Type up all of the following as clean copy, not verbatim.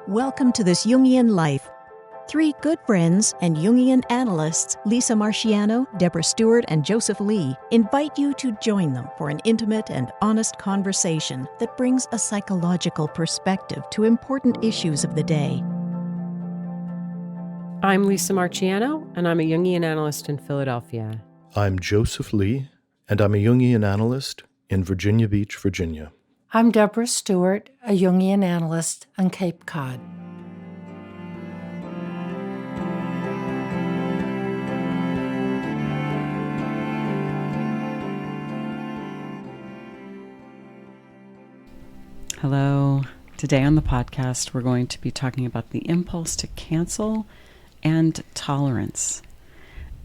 Welcome to This Jungian Life. Three good friends and Jungian analysts, Lisa Marciano, Deborah Stewart, and Joseph Lee, invite you to join them for an intimate and honest conversation that brings a psychological perspective to important issues of the day. I'm Lisa Marciano, and I'm a Jungian analyst in Philadelphia. I'm Joseph Lee, and I'm a Jungian analyst in Virginia Beach, Virginia. I'm Deborah Stewart, a Jungian analyst on Cape Cod. Hello. Today on the podcast, we're going to be talking about the impulse to cancel and tolerance.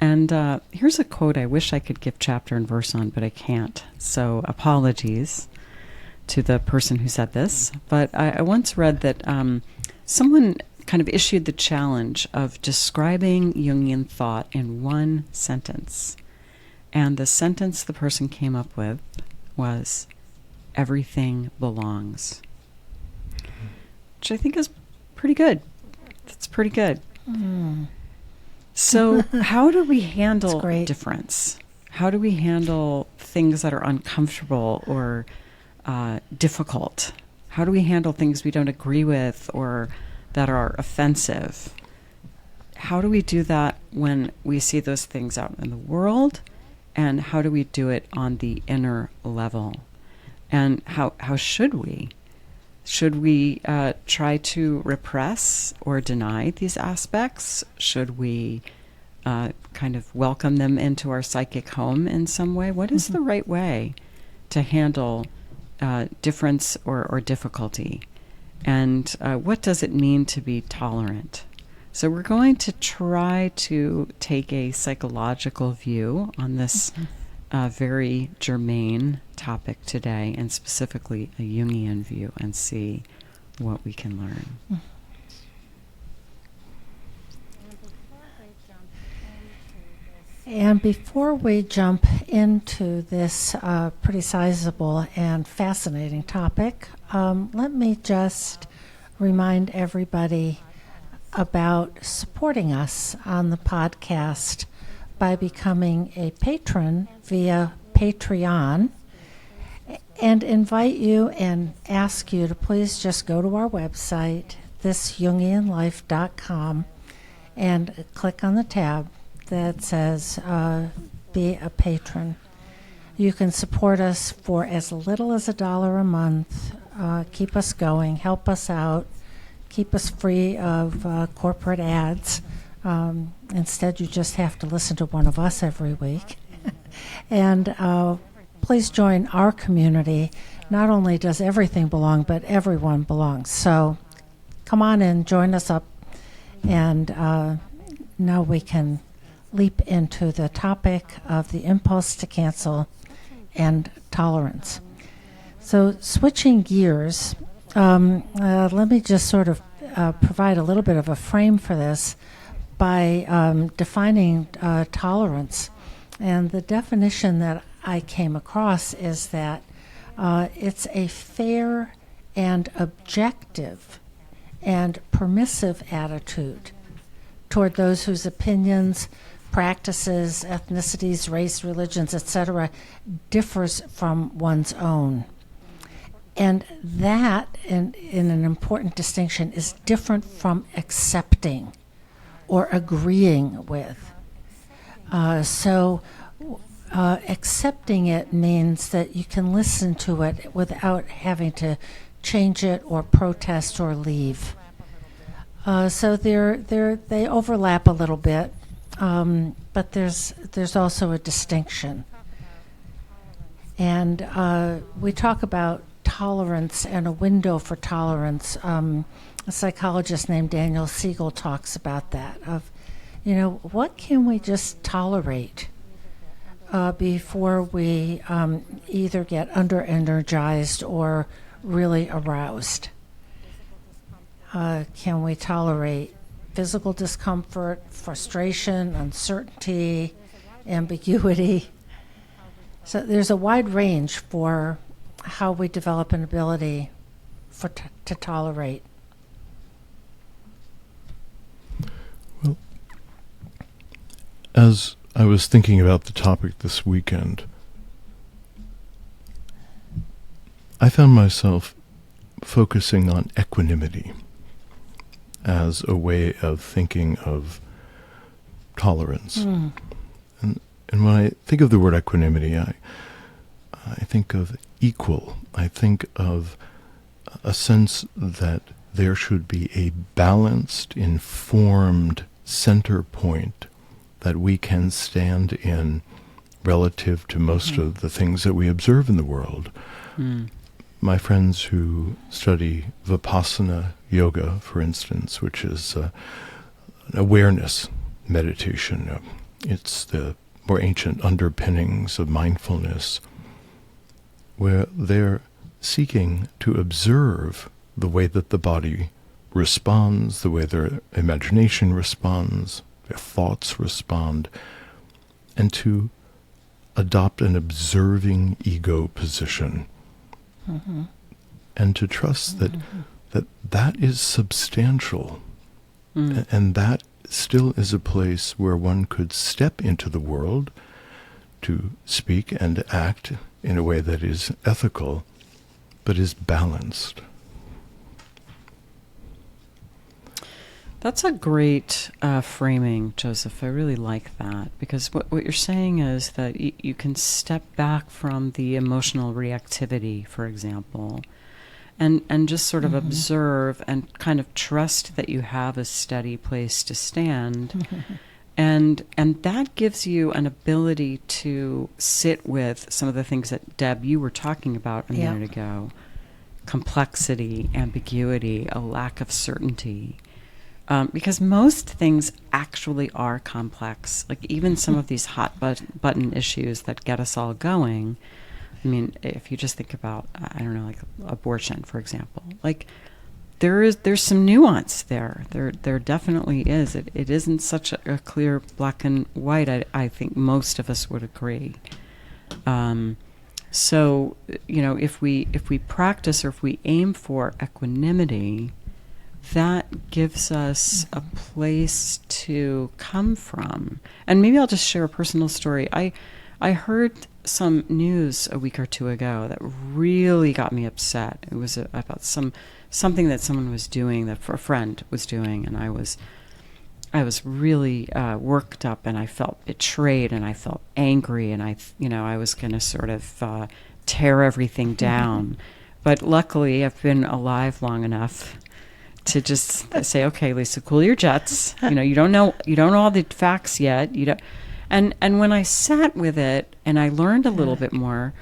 And here's a quote I wish I could give chapter and verse on, but I can't. So apologies to the person who said this. But I once read that someone kind of issued the challenge of describing Jungian thought in one sentence. And the sentence the person came up with was, "Everything belongs," which I think is pretty good. It's pretty good. So how do we handle difference? How do we handle things that are uncomfortable or difficult? How do we handle things we don't agree with or that are offensive? How do we do that when we see those things out in the world? And how do we do it on the inner level? And how should we? Should we try to repress or deny these aspects? Should we kind of welcome them into our psychic home in some way? What is the right way to handle difference or difficulty? And what does it mean to be tolerant? So we're going to try to take a psychological view on this very germane topic today, and specifically a Jungian view, and see what we can learn. And before we jump into this pretty sizable and fascinating topic, let me just remind everybody about supporting us on the podcast by becoming a patron via Patreon, and invite you and ask you to please just go to our website, thisjungianlife.com, and click on the tab that says be a patron. You can support us for as little as $1 a month, keep us going, help us out, keep us free of corporate ads. Instead, you just have to listen to one of us every week. And please join our community. Not only does everything belong, but everyone belongs. So come on in, join us up, and now we can leap into the topic of the impulse to cancel and tolerance. So switching gears, let me just sort of provide a little bit of a frame for this by defining tolerance. And the definition that I came across is that it's a fair and objective and permissive attitude toward those whose opinions, practices, ethnicities, race, religions, etc., differs from one's own. And that, in an important distinction, is different from accepting or agreeing with. So accepting it means that you can listen to it without having to change it or protest or leave. So they overlap a little bit, but there's also a distinction. And we talk about tolerance and a window for tolerance. A psychologist named Daniel Siegel talks about that, of, what can we just tolerate before we either get under-energized or really aroused? Can we tolerate physical discomfort, frustration, uncertainty, ambiguity? So there's a wide range for how we develop an ability to tolerate. As I was thinking about the topic this weekend, I found myself focusing on equanimity as a way of thinking of tolerance. And when I think of the word equanimity, I think of equal. I think of a sense that there should be a balanced, informed center point that we can stand in relative to most of the things that we observe in the world. My friends who study Vipassana yoga, for instance, which is an awareness meditation, it's the more ancient underpinnings of mindfulness, where they're seeking to observe the way that the body responds, the way their imagination responds, their thoughts respond, and to adopt an observing ego position. And to trust that that is substantial, and that still is a place where one could step into the world to speak and act in a way that is ethical, but is balanced. That's a great framing, Joseph. I really like that, because what you're saying is that you can step back from the emotional reactivity, for example, and just sort of observe and kind of trust that you have a steady place to stand. And that gives you an ability to sit with some of the things that, Deb, you were talking about a minute ago. Complexity, ambiguity, a lack of certainty. Because most things actually are complex. Like even some of these hot button issues that get us all going. I mean, if you just think about, I don't know, like abortion, for example. Like there's some nuance there. There definitely is. It isn't such a clear black and white. I think most of us would agree. So, if we practice, or if we aim for equanimity, that gives us a place to come from. And maybe I'll just share a personal story. I heard some news a week or two ago that really got me upset. It was about something that someone was doing, that a friend was doing, and I was really worked up, and I felt betrayed, and I felt angry, and I was going to sort of tear everything down. But luckily, I've been alive long enough to just say, okay, Lisa, cool your jets. You don't know all the facts yet. And when I sat with it and I learned a little bit more,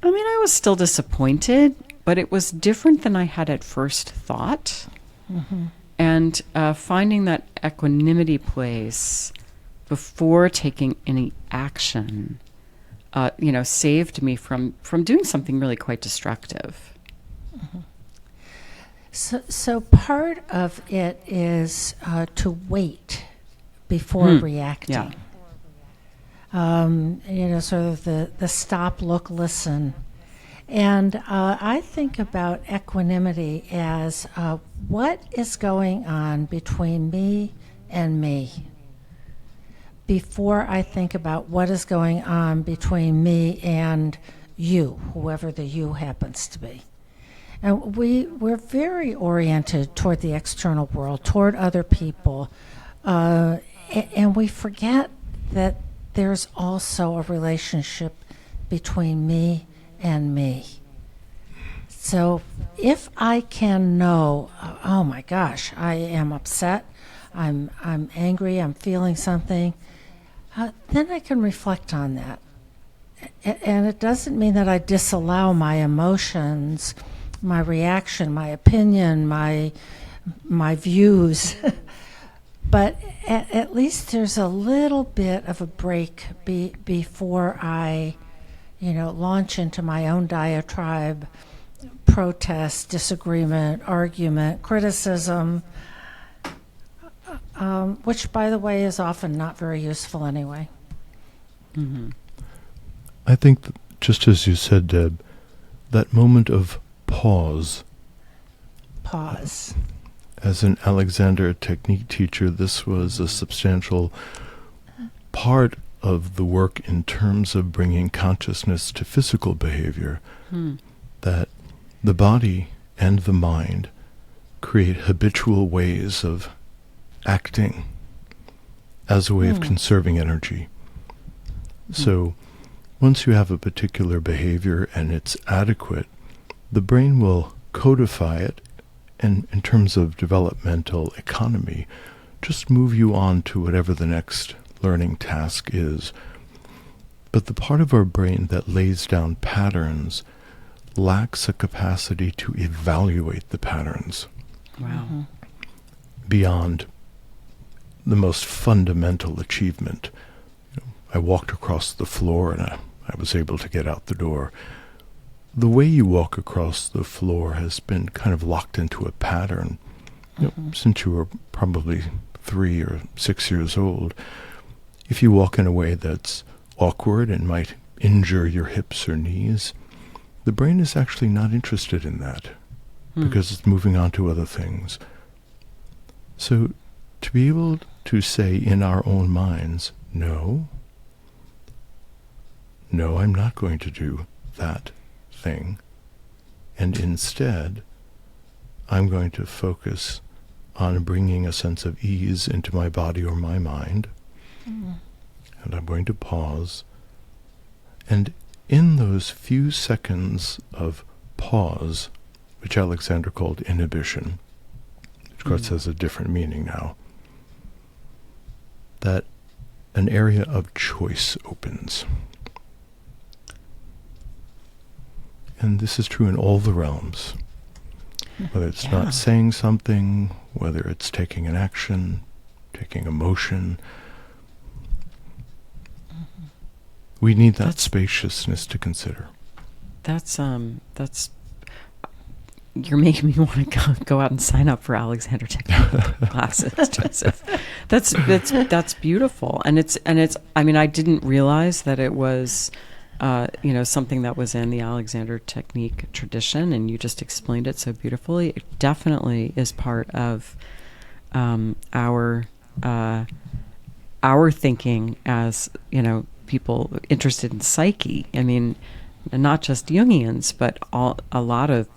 I mean, I was still disappointed, but it was different than I had at first thought. And finding that equanimity place before taking any action, saved me from doing something really quite destructive. So part of it is to wait before reacting. Sort of the stop, look, listen. And I think about equanimity as what is going on between me and me before I think about what is going on between me and you, whoever the you happens to be. And we're very oriented toward the external world, toward other people, and we forget that there's also a relationship between me and me. So if I can know, oh my gosh, I am upset, I'm angry, I'm feeling something, then I can reflect on that. And it doesn't mean that I disallow my emotions, my reaction, my opinion, my views, but at least there's a little bit of a break before I, launch into my own diatribe, protest, disagreement, argument, criticism, which, by the way, is often not very useful anyway. I think that, just as you said, Deb, that moment of pause. As an Alexander technique teacher, this was a substantial part of the work in terms of bringing consciousness to physical behavior, that the body and the mind create habitual ways of acting as a way of conserving energy. So once you have a particular behavior and it's adequate, the brain will codify it, and in terms of developmental economy, just move you on to whatever the next learning task is. But the part of our brain that lays down patterns lacks a capacity to evaluate the patterns. Wow. Beyond the most fundamental achievement. I walked across the floor and I was able to get out the door. The way you walk across the floor has been kind of locked into a pattern since you were probably 3 or 6 years old. If you walk in a way that's awkward and might injure your hips or knees, the brain is actually not interested in that because it's moving on to other things. So to be able to say in our own minds, no, I'm not going to do that thing, and instead I'm going to focus on bringing a sense of ease into my body or my mind, and I'm going to pause, and in those few seconds of pause, which Alexander called inhibition, which of course has a different meaning now, that an area of choice opens. And this is true in all the realms, whether it's not saying something, whether it's taking an action, taking a motion. We need that spaciousness to consider. That's you're making me want to go out and sign up for Alexander Technique classes, Joseph. That's beautiful, and it's. I mean, I didn't realize that it was, something that was in the Alexander Technique tradition, and you just explained it so beautifully. It definitely is part of our thinking as people interested in psyche. I mean, not just Jungians, but a lot of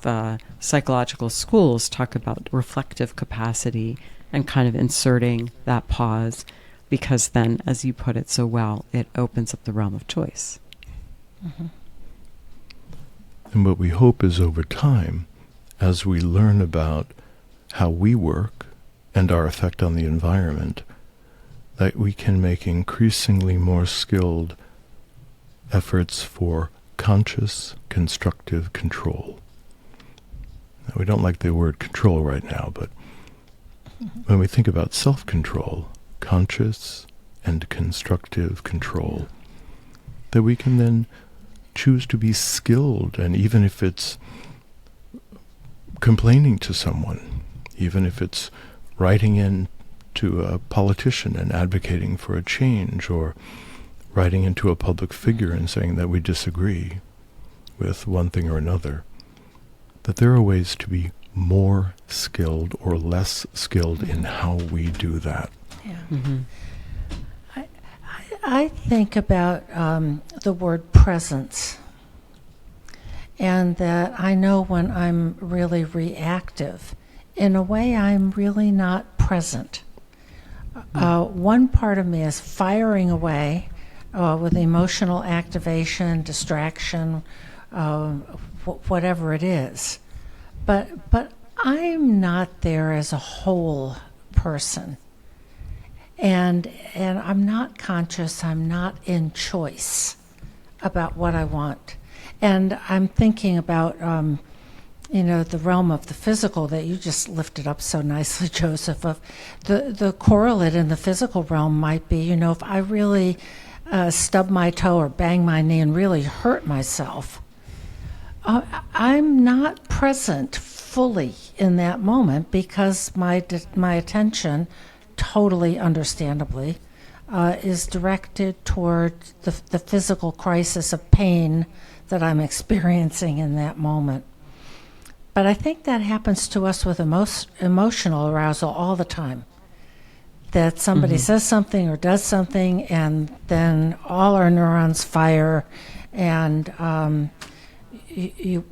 psychological schools talk about reflective capacity and kind of inserting that pause, because then, as you put it so well, it opens up the realm of choice. And what we hope is over time, as we learn about how we work and our effect on the environment, that we can make increasingly more skilled efforts for conscious, constructive control. Now, we don't like the word control right now, but when we think about self-control, conscious and constructive control, that we can then choose to be skilled, and even if it's complaining to someone, even if it's writing in to a politician and advocating for a change, or writing into a public figure and saying that we disagree with one thing or another, that there are ways to be more skilled or less skilled in how we do that. Yeah. I think about the word presence, and that I know when I'm really reactive, in a way I'm really not present. One part of me is firing away with emotional activation, distraction, whatever it is. But I'm not there as a whole person. And I'm not conscious, I'm not in choice about what I want. And I'm thinking about, the realm of the physical that you just lifted up so nicely, Joseph. Of the correlate in the physical realm might be, if I really stub my toe or bang my knee and really hurt myself, I'm not present fully in that moment because my attention, totally understandably, is directed toward the physical crisis of pain that I'm experiencing in that moment. But I think that happens to us with emotional arousal all the time. that somebody says something or does something, and then all our neurons fire, and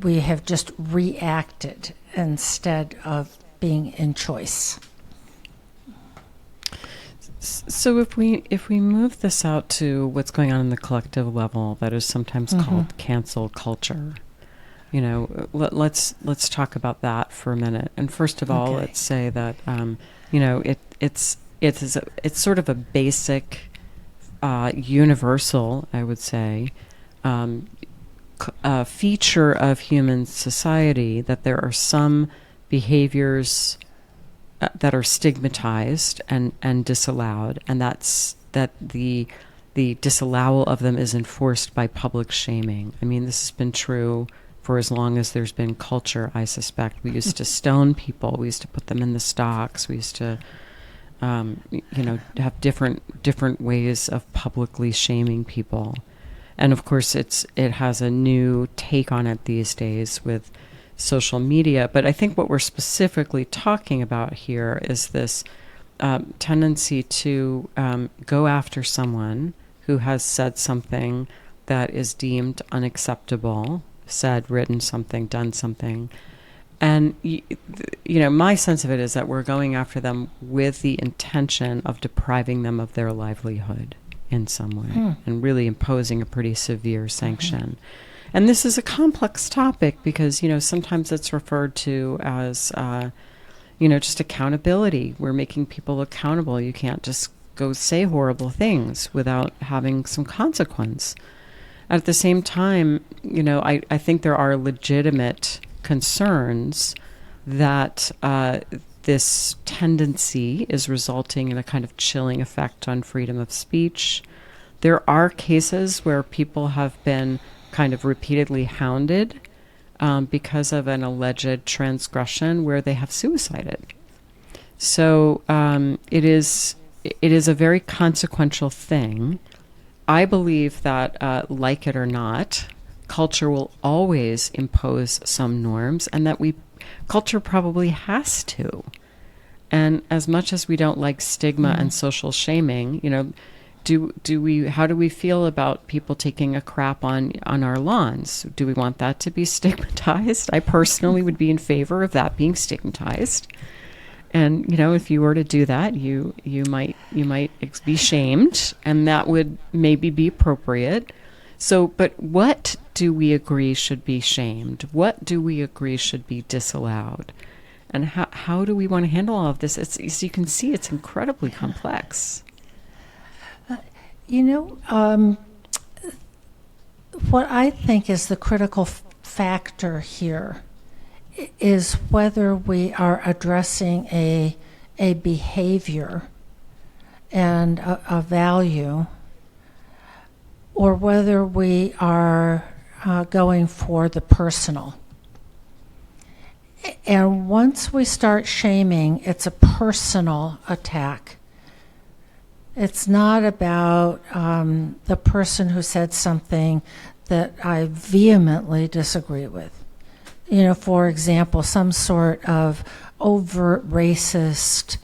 we have just reacted instead of being in choice. So if we move this out to what's going on in the collective level, that is sometimes called cancel culture. Let's talk about that for a minute. And first of all, let's say that it's sort of a basic, universal, I would say, feature of human society that there are some behaviors that are stigmatized and disallowed, and that the disallowal of them is enforced by public shaming. I mean, this has been true for as long as there's been culture, I suspect. We used to stone people. We used to put them in the stocks. We used to, have different ways of publicly shaming people. And of course, it has a new take on it these days with social media. But I think what we're specifically talking about here is this tendency to go after someone who has said something that is deemed unacceptable, said, written something, done something. And, my sense of it is that we're going after them with the intention of depriving them of their livelihood in some way and really imposing a pretty severe sanction. And this is a complex topic because, sometimes it's referred to as, just accountability. We're making people accountable. You can't just go say horrible things without having some consequence. At the same time, I think there are legitimate concerns that this tendency is resulting in a kind of chilling effect on freedom of speech. There are cases where people have been kind of repeatedly hounded because of an alleged transgression where they have suicided. So it is a very consequential thing. I believe that, like it or not, culture will always impose some norms, and that culture probably has to. And as much as we don't like stigma and social shaming, how do we feel about people taking a crap on our lawns? Do we want that to be stigmatized? I personally would be in favor of that being stigmatized. And, if you were to do that, you might be shamed, and that would maybe be appropriate. So, but what do we agree should be shamed? What do we agree should be disallowed? And how do we want to handle all of this? As you can see, it's incredibly complex. What I think is the critical factor here is whether we are addressing a behavior and a value, or whether we are going for the personal. And once we start shaming, it's a personal attack. It's not about the person who said something that I vehemently disagree with. For example, some sort of overt racist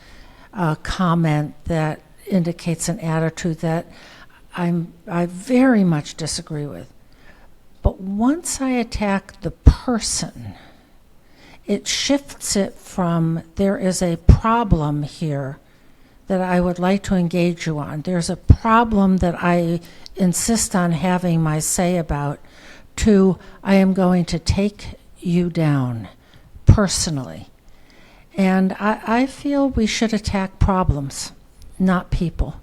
comment that indicates an attitude that I very much disagree with. But once I attack the person, it shifts it from there is a problem here that I would like to engage you on. There's a problem that I insist on having my say about, to I am going to take you down personally. And I feel we should attack problems, not people.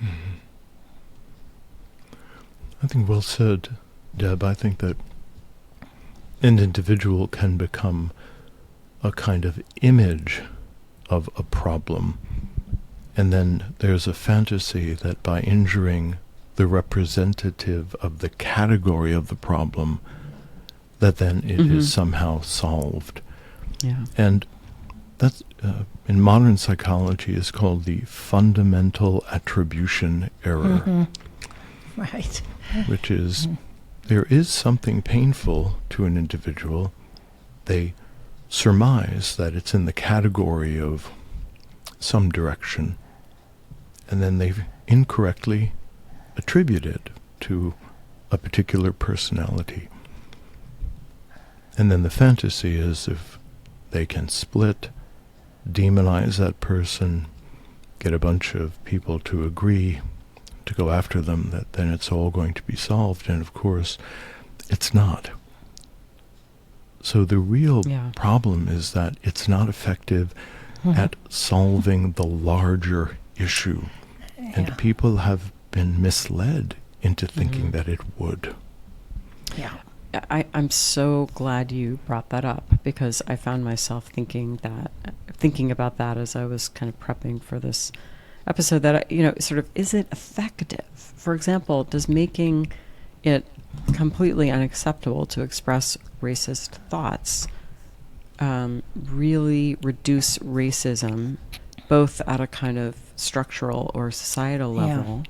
Mm-hmm. I think well said, Deb. I think that an individual can become a kind of image of a problem, and then there's a fantasy that by injuring the representative of the category of the problem, that then it is somehow solved. Yeah. And that's, in modern psychology, is called the fundamental attribution error. Right. Which is, there is something painful to an individual. They surmise that it's in the category of some direction, and then they've incorrectly attributed to a particular personality. And then the fantasy is if they can split, demonize that person, get a bunch of people to agree to go after them, that then it's all going to be solved. And of course, it's not. So the real problem is that it's not effective at solving the larger issue. And people have been misled into thinking that it would. Yeah. I'm so glad you brought that up, because I found myself thinking about that as I was kind of prepping for this episode, that, sort of, is it effective? For example, does making it completely unacceptable to express racist thoughts really reduce racism, both at a kind of structural or societal level,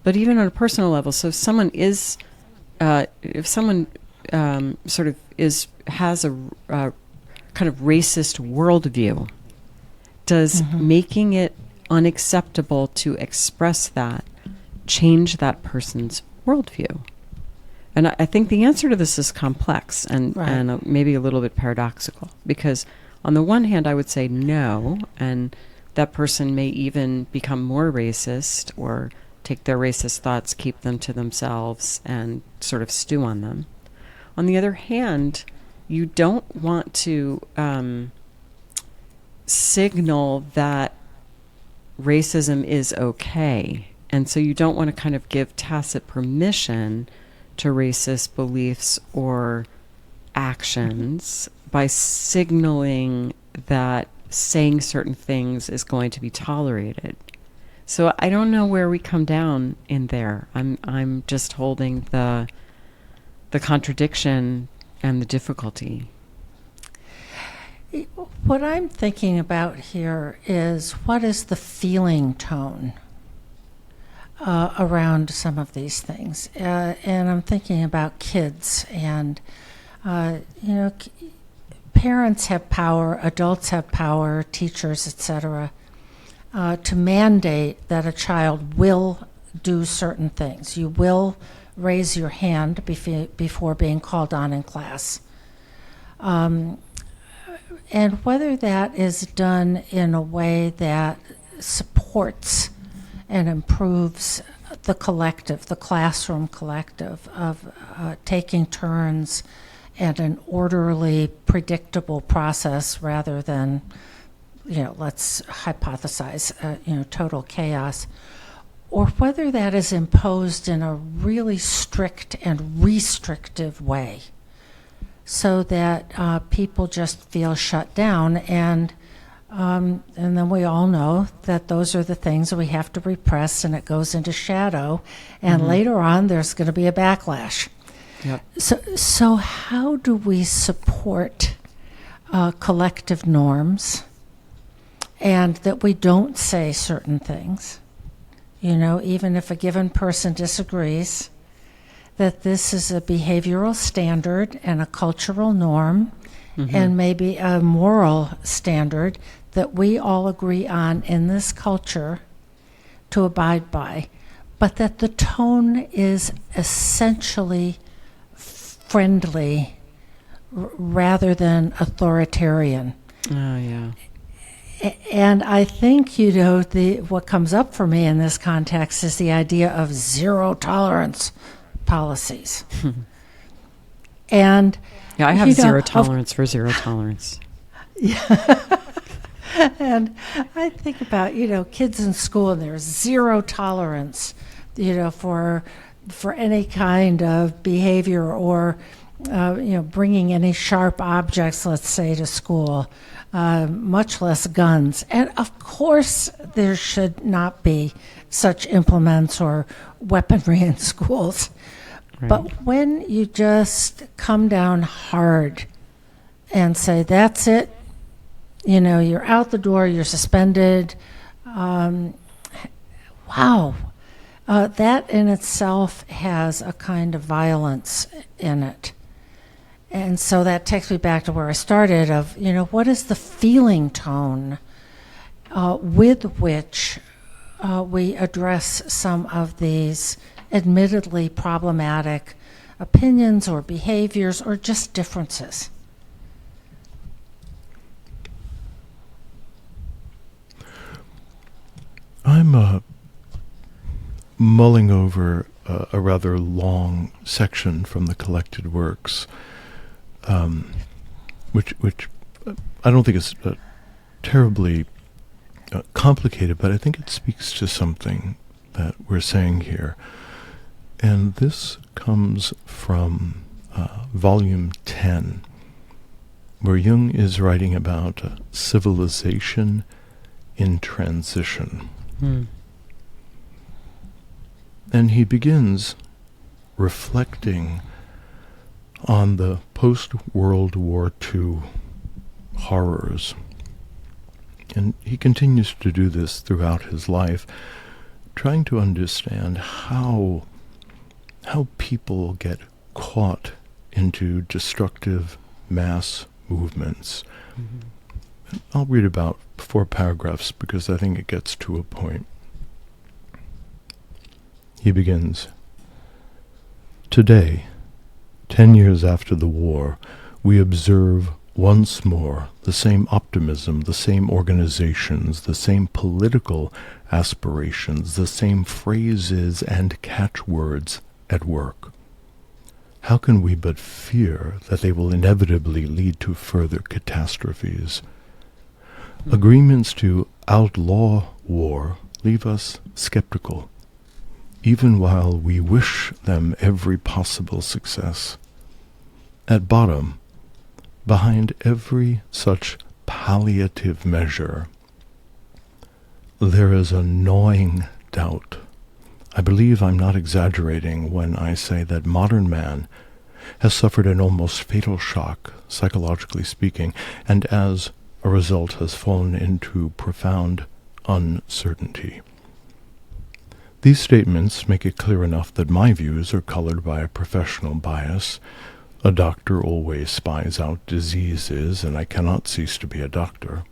but even on a personal level? So if someone is, sort of has a kind of racist worldview, does making it unacceptable to express that change that person's worldview? And I think the answer to this is complex and maybe a little bit paradoxical, because on the one hand, I would say no, and that person may even become more racist or take their racist thoughts, keep them to themselves, and sort of stew on them. On the other hand, you don't want to signal that racism is okay. And so you don't want to kind of give tacit permission to racist beliefs or actions by signaling that saying certain things is going to be tolerated. So I don't know where we come down in there. I'm just holding the contradiction and the difficulty. What I'm thinking about here is, what is the feeling tone around some of these things? And I'm thinking about kids, and parents have power, adults have power, teachers, etc., to mandate that a child will do certain things. You will raise your hand before being called on in class. And whether that is done in a way that supports and improves the collective, the classroom collective, of taking turns and an orderly, predictable process rather than, let's hypothesize, total chaos, or whether that is imposed in a really strict and restrictive way, so that people just feel shut down, and then we all know that those are the things that we have to repress, and it goes into shadow, and later on there's going to be a backlash. Yep. So how do we support collective norms, and that we don't say certain things? Even if a given person disagrees, that this is a behavioral standard and a cultural norm, and maybe a moral standard that we all agree on in this culture to abide by, but that the tone is essentially friendly rather than authoritarian. Oh, yeah. And I think, what comes up for me in this context is the idea of zero tolerance policies. And I have zero tolerance for zero tolerance. Yeah. And I think about, kids in school, and there's zero tolerance, for any kind of behavior or, bringing any sharp objects, let's say, to school. Much less guns. And of course, there should not be such implements or weaponry in schools. Right. But when you just come down hard and say, that's it, you're out the door, you're suspended, that in itself has a kind of violence in it. And so that takes me back to where I started of, what is the feeling tone with which we address some of these admittedly problematic opinions or behaviors or just differences? I'm mulling over a rather long section from the collected works, which I don't think is terribly complicated, but I think it speaks to something that we're saying here. And this comes from volume 10, where Jung is writing about civilization in transition. And he begins reflecting on the post-World War II horrors. And he continues to do this throughout his life, trying to understand how people get caught into destructive mass movements. I'll read about 4 paragraphs because I think it gets to a point. He begins, "Today, 10 years after the war, we observe once more the same optimism, the same organizations, the same political aspirations, the same phrases and catchwords at work. How can we but fear that they will inevitably lead to further catastrophes? Agreements to outlaw war leave us skeptical, even while we wish them every possible success. At bottom, behind every such palliative measure, there is a gnawing doubt. I believe I'm not exaggerating when I say that modern man has suffered an almost fatal shock, psychologically speaking, and as a result has fallen into profound uncertainty. These statements make it clear enough that my views are colored by a professional bias. A doctor always spies out diseases, and I cannot cease to be a doctor.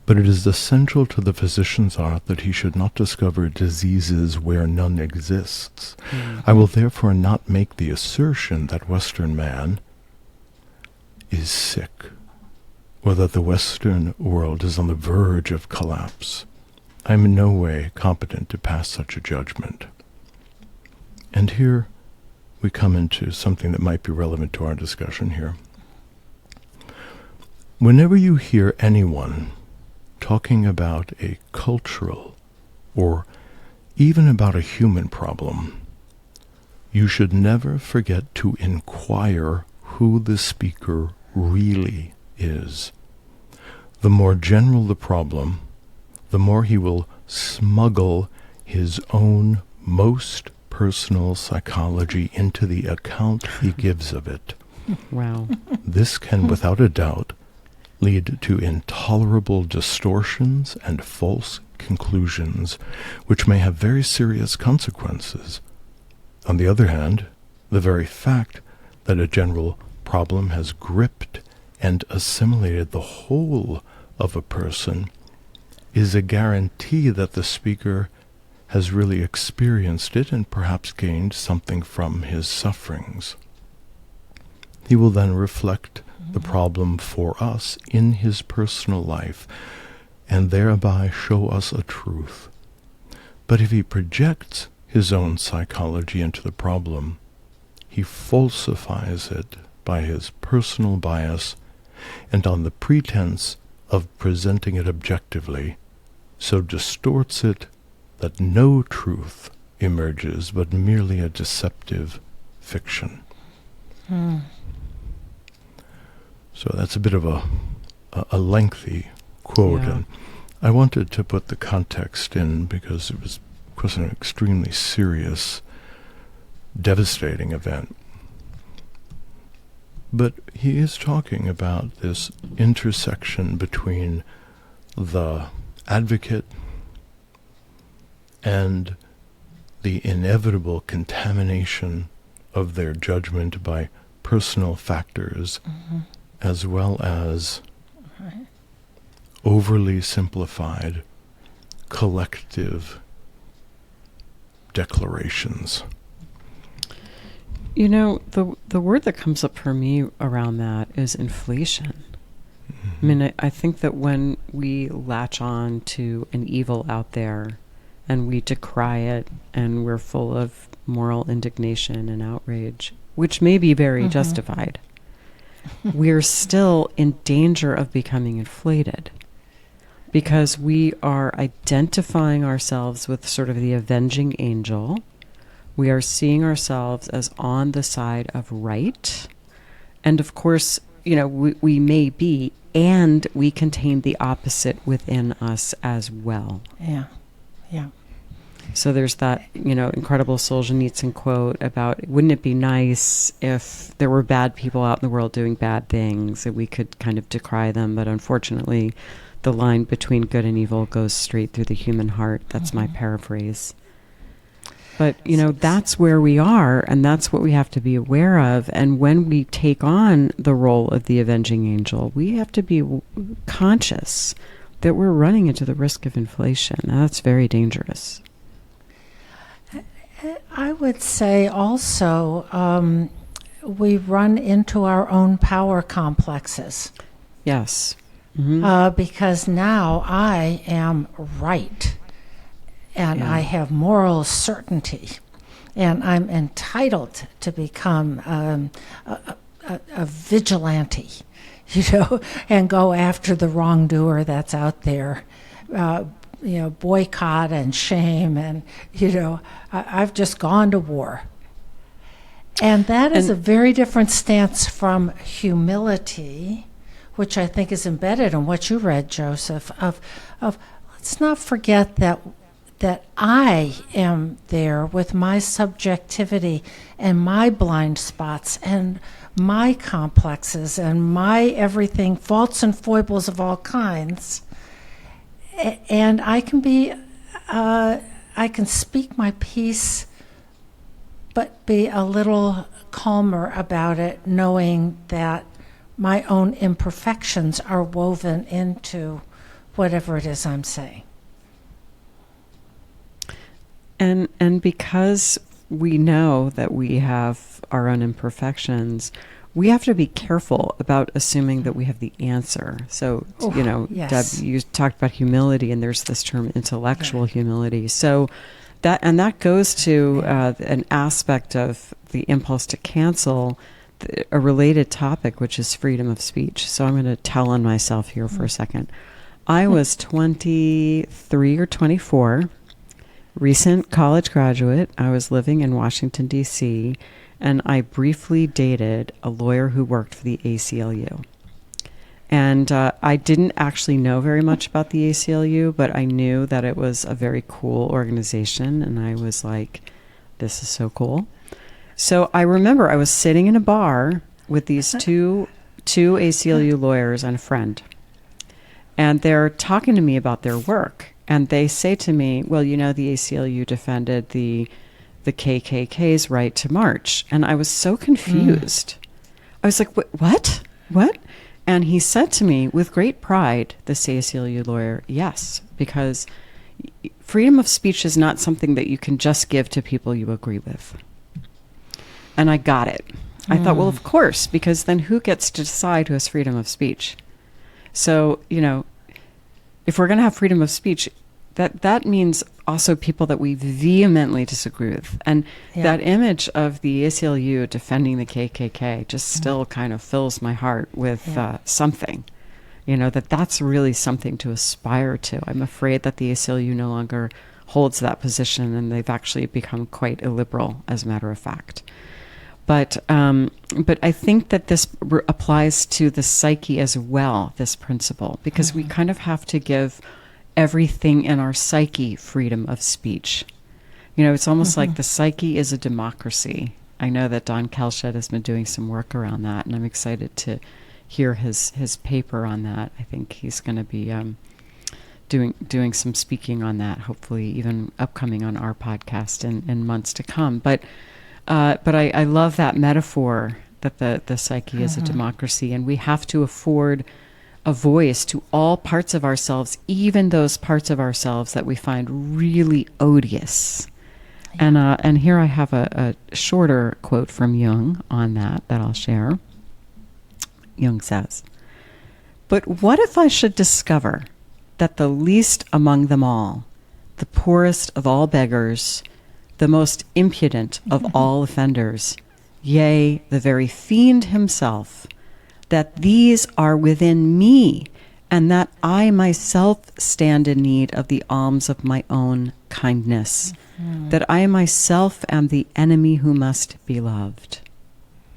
But it is essential to the physician's art that he should not discover diseases where none exists. I will therefore not make the assertion that Western man is sick, or that the Western world is on the verge of collapse. I am in no way competent to pass such a judgment." And here we come into something that might be relevant to our discussion here. Whenever you hear anyone talking about a cultural or even about a human problem, you should never forget to inquire who the speaker really is. The more general the problem, the more he will smuggle his own most personal psychology into the account he gives of it. Wow. This can, without a doubt, lead to intolerable distortions and false conclusions, which may have very serious consequences. On the other hand, the very fact that a general problem has gripped and assimilated the whole of a person is a guarantee that the speaker has really experienced it and perhaps gained something from his sufferings. He will then reflect the problem for us in his personal life and thereby show us a truth. But if he projects his own psychology into the problem, he falsifies it by his personal bias and on the pretense of presenting it objectively, so distorts it that no truth emerges but merely a deceptive fiction. So that's a bit of a lengthy quote, and I wanted to put the context in because it was, of course, an extremely serious, devastating event. But he is talking about this intersection between the advocate and the inevitable contamination of their judgment by personal factors, as well as overly simplified collective declarations? You know, the word that comes up for me around that is inflation. Mm-hmm. I mean, I think that when we latch on to an evil out there and we decry it and we're full of moral indignation and outrage, which may be very justified, we're still in danger of becoming inflated because we are identifying ourselves with sort of the avenging angel. We are seeing ourselves as on the side of right. And of course, you know, we may be, and we contain the opposite within us as well. Yeah, yeah. So there's that, you know, incredible Solzhenitsyn quote about, wouldn't it be nice if there were bad people out in the world doing bad things, that we could kind of decry them, but unfortunately the line between good and evil goes straight through the human heart. That's my paraphrase. But, you know, that's where we are, and that's what we have to be aware of. And when we take on the role of the avenging angel, we have to be conscious that we're running into the risk of inflation. Now, that's very dangerous. I would say also we run into our own power complexes. Yes. Because now I am right. And I have moral certainty, and I'm entitled to become a vigilante, you know, and go after the wrongdoer that's out there, you know, boycott and shame, and, you know, I've just gone to war. And that is a very different stance from humility, which I think is embedded in what you read, Joseph, of let's not forget that I am there with my subjectivity and my blind spots and my complexes and my everything, faults and foibles of all kinds. And I can be, I can speak my piece, but be a little calmer about it, knowing that my own imperfections are woven into whatever it is I'm saying. And because we know that we have our own imperfections, we have to be careful about assuming that we have the answer. So, you know, yes. Deb, you talked about humility, and there's this term intellectual humility. So that goes to an aspect of the impulse to cancel, a related topic, which is freedom of speech. So I'm going to tell on myself here for a second. I was 23 or 24. Recent college graduate. I was living in Washington, D.C., and I briefly dated a lawyer who worked for the ACLU. And I didn't actually know very much about the ACLU, but I knew that it was a very cool organization, and I was like, this is so cool. So I remember I was sitting in a bar with these two ACLU lawyers and a friend, and they're talking to me about their work. And they say to me, well, you know, the ACLU defended the KKK's right to march. And I was so confused. I was like, what? And he said to me with great pride, this ACLU lawyer, yes, because freedom of speech is not something that you can just give to people you agree with. And I got it. I thought, well, of course, because then who gets to decide who has freedom of speech? So, you know, if we're going to have freedom of speech, that means also people that we vehemently disagree with. And that image of the ACLU defending the KKK just still kind of fills my heart with something, you know, that's really something to aspire to. I'm afraid that the ACLU no longer holds that position, and they've actually become quite illiberal, as a matter of fact. But I think that this applies to the psyche as well, this principle, because we kind of have to give everything in our psyche freedom of speech. You know, it's almost like the psyche is a democracy. I know that Don Kelshed has been doing some work around that, and I'm excited to hear his paper on that. I think he's going to be doing some speaking on that, hopefully even upcoming on our podcast in months to come. But I love that metaphor that the psyche is a democracy, and we have to afford a voice to all parts of ourselves, even those parts of ourselves that we find really odious. Yeah. And here I have a shorter quote from Jung on that I'll share. Jung says, "But what if I should discover that the least among them all, the poorest of all beggars, the most impudent of all offenders, yea, the very fiend himself, that these are within me, and that I myself stand in need of the alms of my own kindness, that I myself am the enemy who must be loved.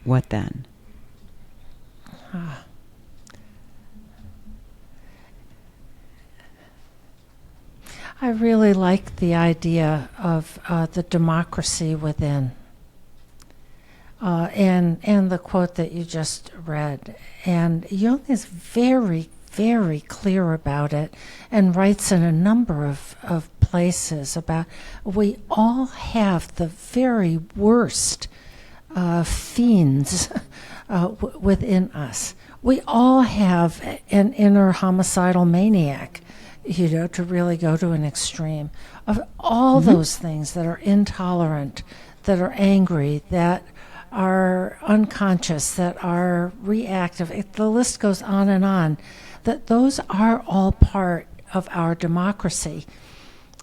What then?" I really like the idea of the democracy within. And the quote that you just read. And Jung is very, very clear about it and writes in a number of places about we all have the very worst fiends within us. We all have an inner homicidal maniac, to really go to an extreme of all those things that are intolerant, that are angry, that are unconscious, that are reactive. The list goes on, that those are all part of our democracy.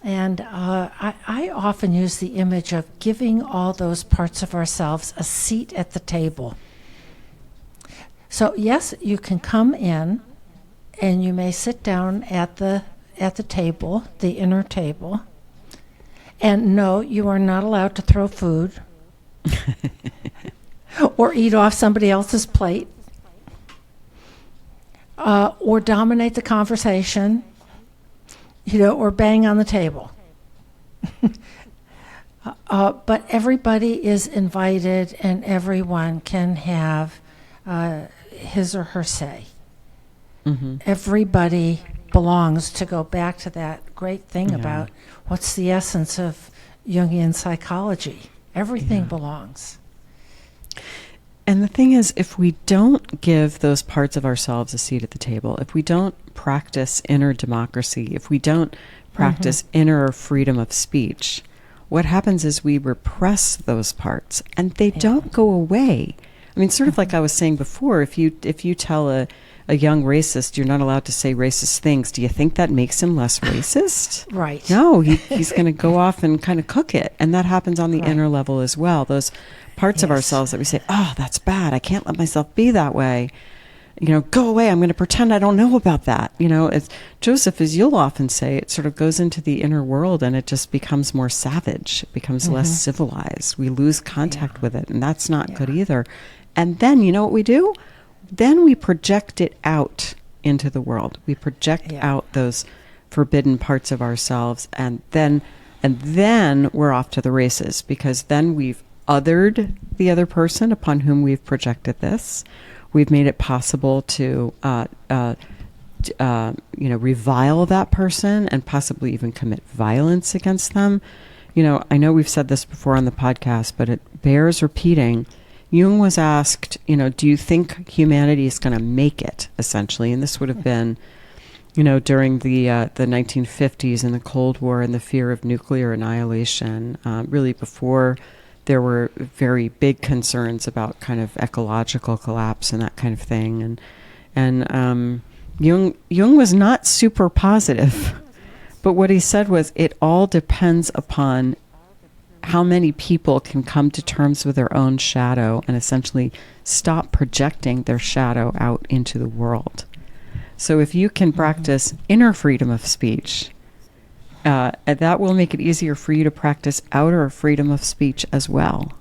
And I often use the image of giving all those parts of ourselves a seat at the table. So yes, you can come in and you may sit down at the table, the inner table. And no, you are not allowed to throw food or eat off somebody else's plate or dominate the conversation, or bang on the table. But everybody is invited and everyone can have his or her say. Mm-hmm. Everybody belongs, to go back to that great thing about what's the essence of Jungian psychology. Everything belongs. And the thing is, if we don't give those parts of ourselves a seat at the table, if we don't practice inner democracy, if we don't practice inner freedom of speech, what happens is we repress those parts and they don't go away. I mean, sort of like I was saying before, if you tell a young racist you're not allowed to say racist things, do you think that makes him less racist? Right. No, he's going to go off and kind of cook it. And that happens on the inner level as well. Those parts of ourselves that we say, oh, that's bad, I can't let myself be that way. Go away, I'm going to pretend I don't know about that. As Joseph, as you'll often say, it sort of goes into the inner world and it just becomes more savage. It becomes less civilized. We lose contact with it, and that's not good either. And then, you know what we do? Then we project it out into the world. We project out those forbidden parts of ourselves, and then we're off to the races, because then we've othered the other person upon whom we've projected this. We've made it possible to revile that person and possibly even commit violence against them. I know we've said this before on the podcast, but it bears repeating. Jung was asked, do you think humanity is going to make it, essentially? And this would have been, during the 1950s and the Cold War and the fear of nuclear annihilation, really before there were very big concerns about kind of ecological collapse and that kind of thing. And Jung was not super positive, but what he said was it all depends upon how many people can come to terms with their own shadow and essentially stop projecting their shadow out into the world. So if you can practice inner freedom of speech, that will make it easier for you to practice outer freedom of speech as well.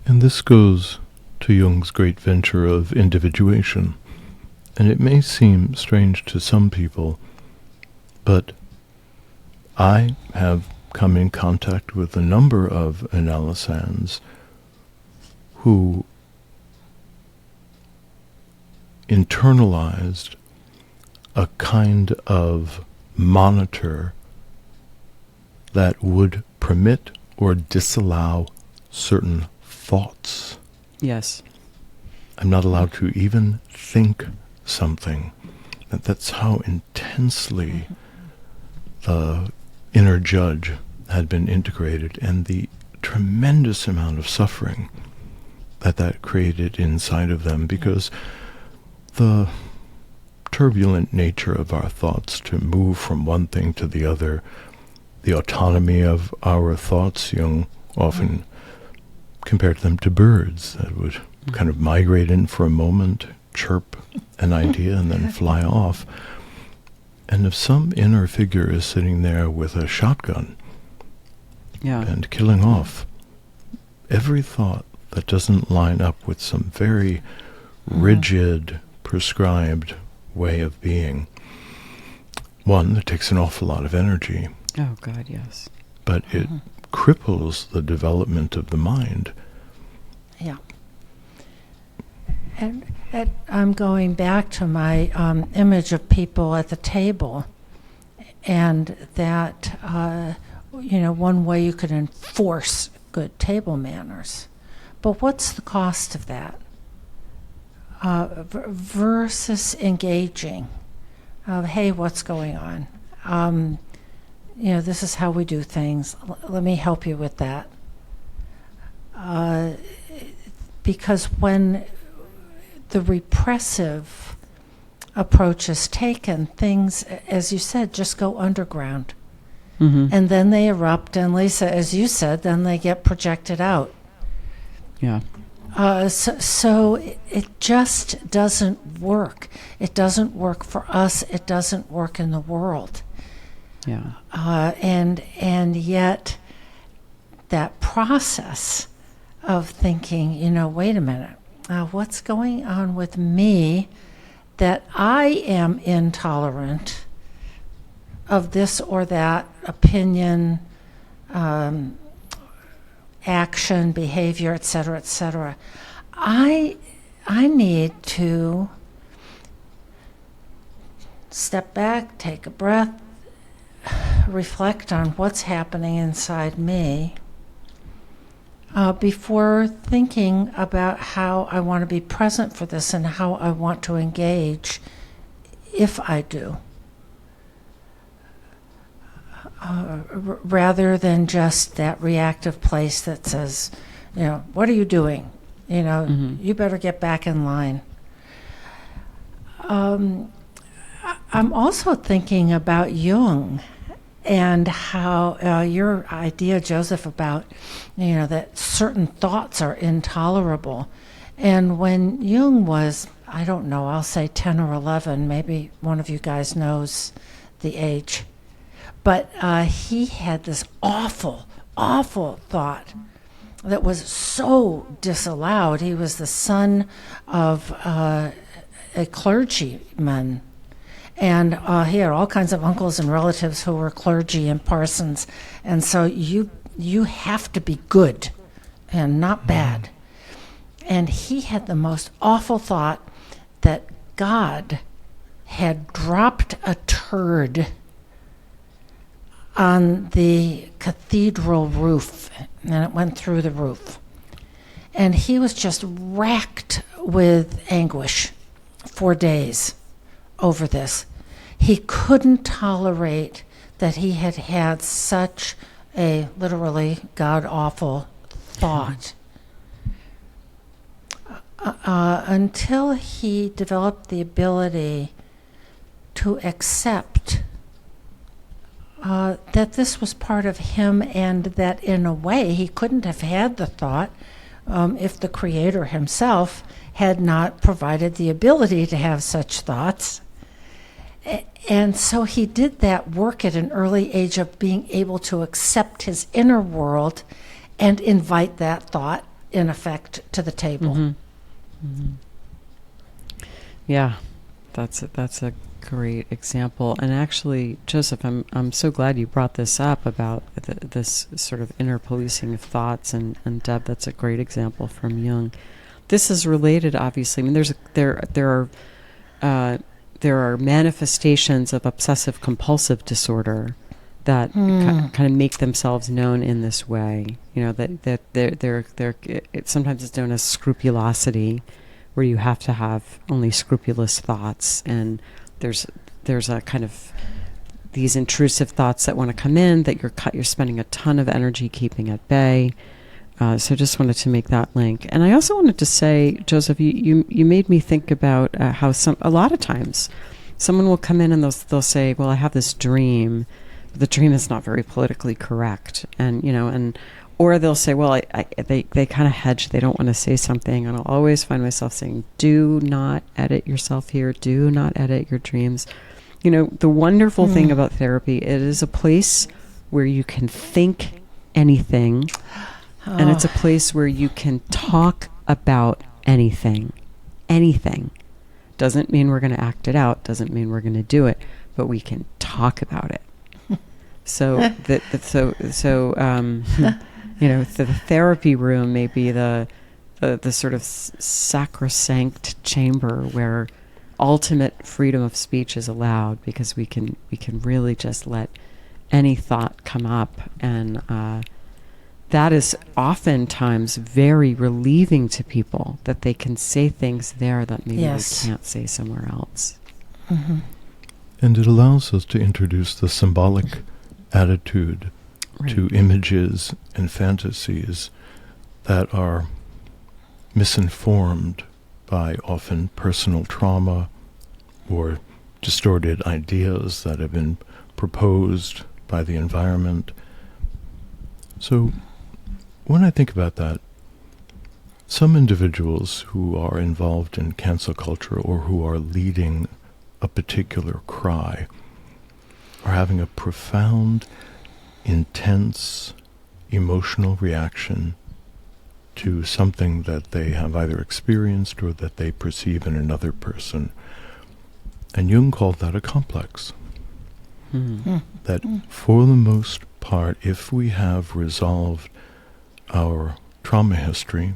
And this goes to Jung's great venture of individuation. And it may seem strange to some people, but I have come in contact with a number of analysans who internalized a kind of monitor that would permit or disallow certain thoughts. Yes. I'm not allowed to even think something. That's how intensely the inner judge had been integrated, and the tremendous amount of suffering that created inside of them, because the turbulent nature of our thoughts to move from one thing to the other, the autonomy of our thoughts, Jung often compared them to birds that would kind of migrate in for a moment, chirp an idea, and then fly off. And if some inner figure is sitting there with a shotgun and killing off every thought that doesn't line up with some very rigid, prescribed way of being, one, it takes an awful lot of energy. Oh, God, yes. But it cripples the development of the mind. Yeah. And I'm going back to my image of people at the table, and that, one way you could enforce good table manners. But what's the cost of that? Versus engaging of, hey, what's going on? This is how we do things. Let me help you with that. Because when the repressive approach is taken, things, as you said, just go underground. And then they erupt, and Lisa, as you said, then they get projected out. Yeah. So it just doesn't work. It doesn't work for us. It doesn't work in the world. Yeah. And yet that process of thinking, wait a minute, what's going on with me that I am intolerant of this or that opinion, action, behavior, et cetera, et cetera. I need to step back, take a breath, reflect on what's happening inside me before thinking about how I want to be present for this and how I want to engage if I do. Rather than just that reactive place that says, what are you doing? You better get back in line. I'm also thinking about Jung and how your idea, Joseph, about, that certain thoughts are intolerable. And when Jung was, I don't know, I'll say 10 or 11, maybe one of you guys knows the age, but he had this awful, awful thought that was so disallowed. He was the son of a clergyman, and he had all kinds of uncles and relatives who were clergy and parsons, and so you have to be good and not bad. And he had the most awful thought that God had dropped a turd on the cathedral roof, and it went through the roof. And he was just racked with anguish for days over this. He couldn't tolerate that he had had such a literally god-awful thought until he developed the ability to accept that this was part of him, and that in a way he couldn't have had the thought if the Creator himself had not provided the ability to have such thoughts. And so he did that work at an early age of being able to accept his inner world and invite that thought, in effect, to the table. Yeah, that's a great example. And actually, Joseph, I'm so glad you brought this up about this sort of inner policing of thoughts, and Deb, that's a great example from Jung. This is related, obviously. I mean, there are manifestations of obsessive compulsive disorder that kind of make themselves known in this way. That they're sometimes it's known as scrupulosity, where you have to have only scrupulous thoughts, and there's a kind of these intrusive thoughts that want to come in that you're spending a ton of energy keeping at bay. So just wanted to make that link. And I also wanted to say, Joseph, you made me think about how a lot of times someone will come in and they'll say, well, I have this dream, but the dream is not very politically correct. And, or they'll say, well, they kind of hedge. They don't want to say something. And I'll always find myself saying, do not edit yourself here. Do not edit your dreams. The wonderful thing about therapy, it is a place where you can think anything. And it's a place where you can talk about anything. Anything. Doesn't mean we're going to act it out. Doesn't mean we're going to do it. But we can talk about it. So the therapy room may be the sort of sacrosanct chamber where ultimate freedom of speech is allowed, because we can really just let any thought come up, and that is oftentimes very relieving to people, that they can say things there that maybe they can't say somewhere else. Mm-hmm. And it allows us to introduce the symbolic attitude to images and fantasies that are misinformed by often personal trauma or distorted ideas that have been proposed by the environment. So when I think about that, some individuals who are involved in cancel culture or who are leading a particular cry are having a profound, intense, emotional reaction to something that they have either experienced or that they perceive in another person. And Jung called that a complex. That for the most part, if we have resolved our trauma history,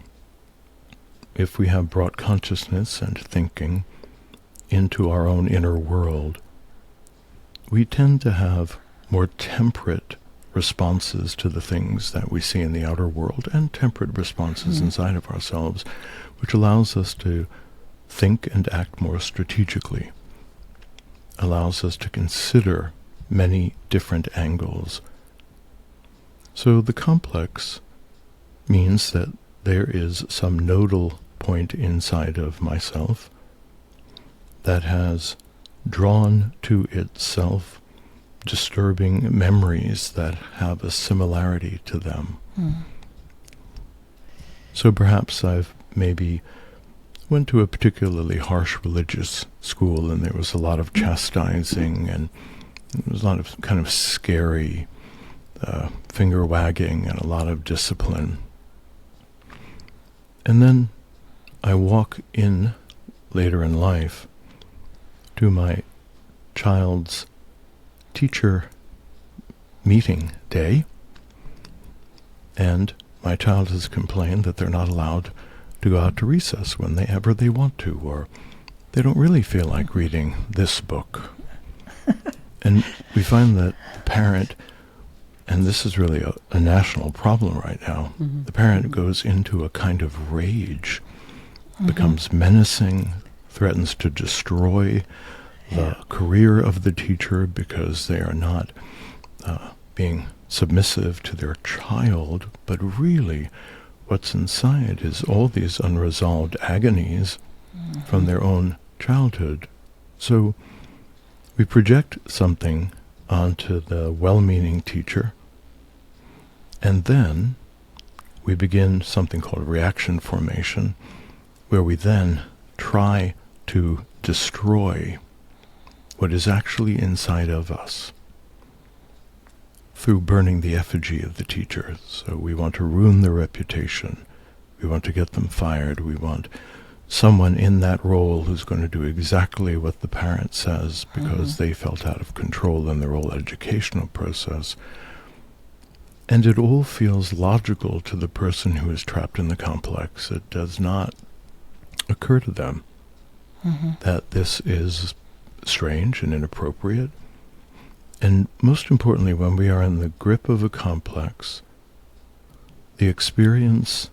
if we have brought consciousness and thinking into our own inner world, we tend to have more temperate responses to the things that we see in the outer world, and temperate responses inside of ourselves, which allows us to think and act more strategically, allows us to consider many different angles. So the complex means that there is some nodal point inside of myself that has drawn to itself disturbing memories that have a similarity to them. So perhaps I've maybe went to a particularly harsh religious school, and there was a lot of chastising, and there was a lot of kind of scary finger wagging and a lot of discipline. And then I walk in later in life to my child's teacher meeting day, and my child has complained that they're not allowed to go out to recess whenever they want to, or they don't really feel like reading this book. And we find that the parent, and this is really a national problem right now, the parent goes into a kind of rage, becomes menacing, threatens to destroy the career of the teacher because they are not being submissive to their child, but really what's inside is all these unresolved agonies from their own childhood. So we project something onto the well-meaning teacher, and then we begin something called reaction formation, where we then try to destroy what is actually inside of us through burning the effigy of the teacher. So we want to ruin their reputation. We want to get them fired. We want someone in that role who's going to do exactly what the parent says because they felt out of control in their whole educational process. And it all feels logical to the person who is trapped in the complex. It does not occur to them that this is strange and inappropriate. And most importantly, when we are in the grip of a complex, the experience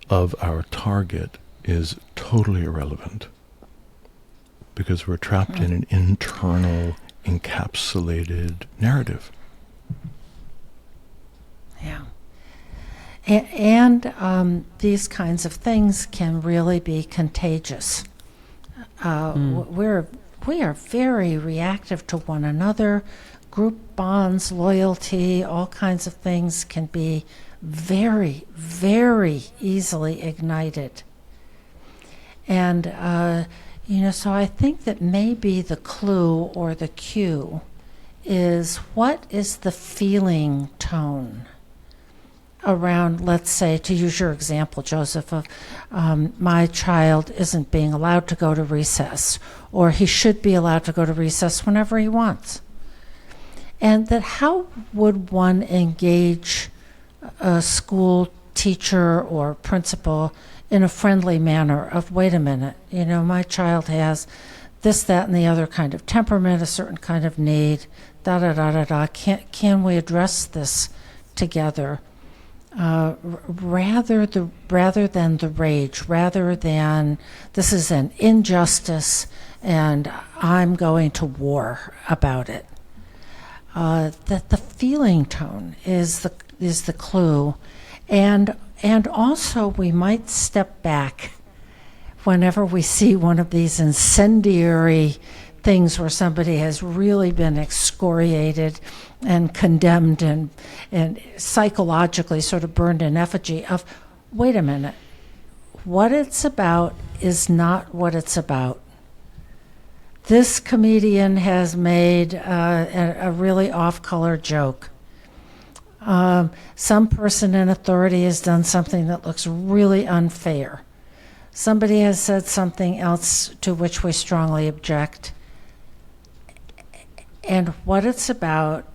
of our target is totally irrelevant because we're trapped in an internal, encapsulated narrative. Yeah. And these kinds of things can really be contagious. We are very reactive to one another. Group bonds, loyalty, all kinds of things can be very, very easily ignited. And, so I think that maybe the clue or the cue is, what is the feeling tone around, let's say, to use your example, Joseph, of my child isn't being allowed to go to recess, or he should be allowed to go to recess whenever he wants. And that how would one engage a school teacher or principal in a friendly manner of, wait a minute, my child has this, that, and the other kind of temperament, a certain kind of need, da-da-da-da-da. Can we address this together? Rather than the rage, rather than this is an injustice and I'm going to war about it. That the feeling tone is the clue, and also we might step back whenever we see one of these incendiary things where somebody has really been excoriated and condemned and psychologically sort of burned in effigy of, wait a minute, what it's about is not what it's about. This comedian has made a really off-color joke. Some person in authority has done something that looks really unfair. Somebody has said something else to which we strongly object. And what it's about,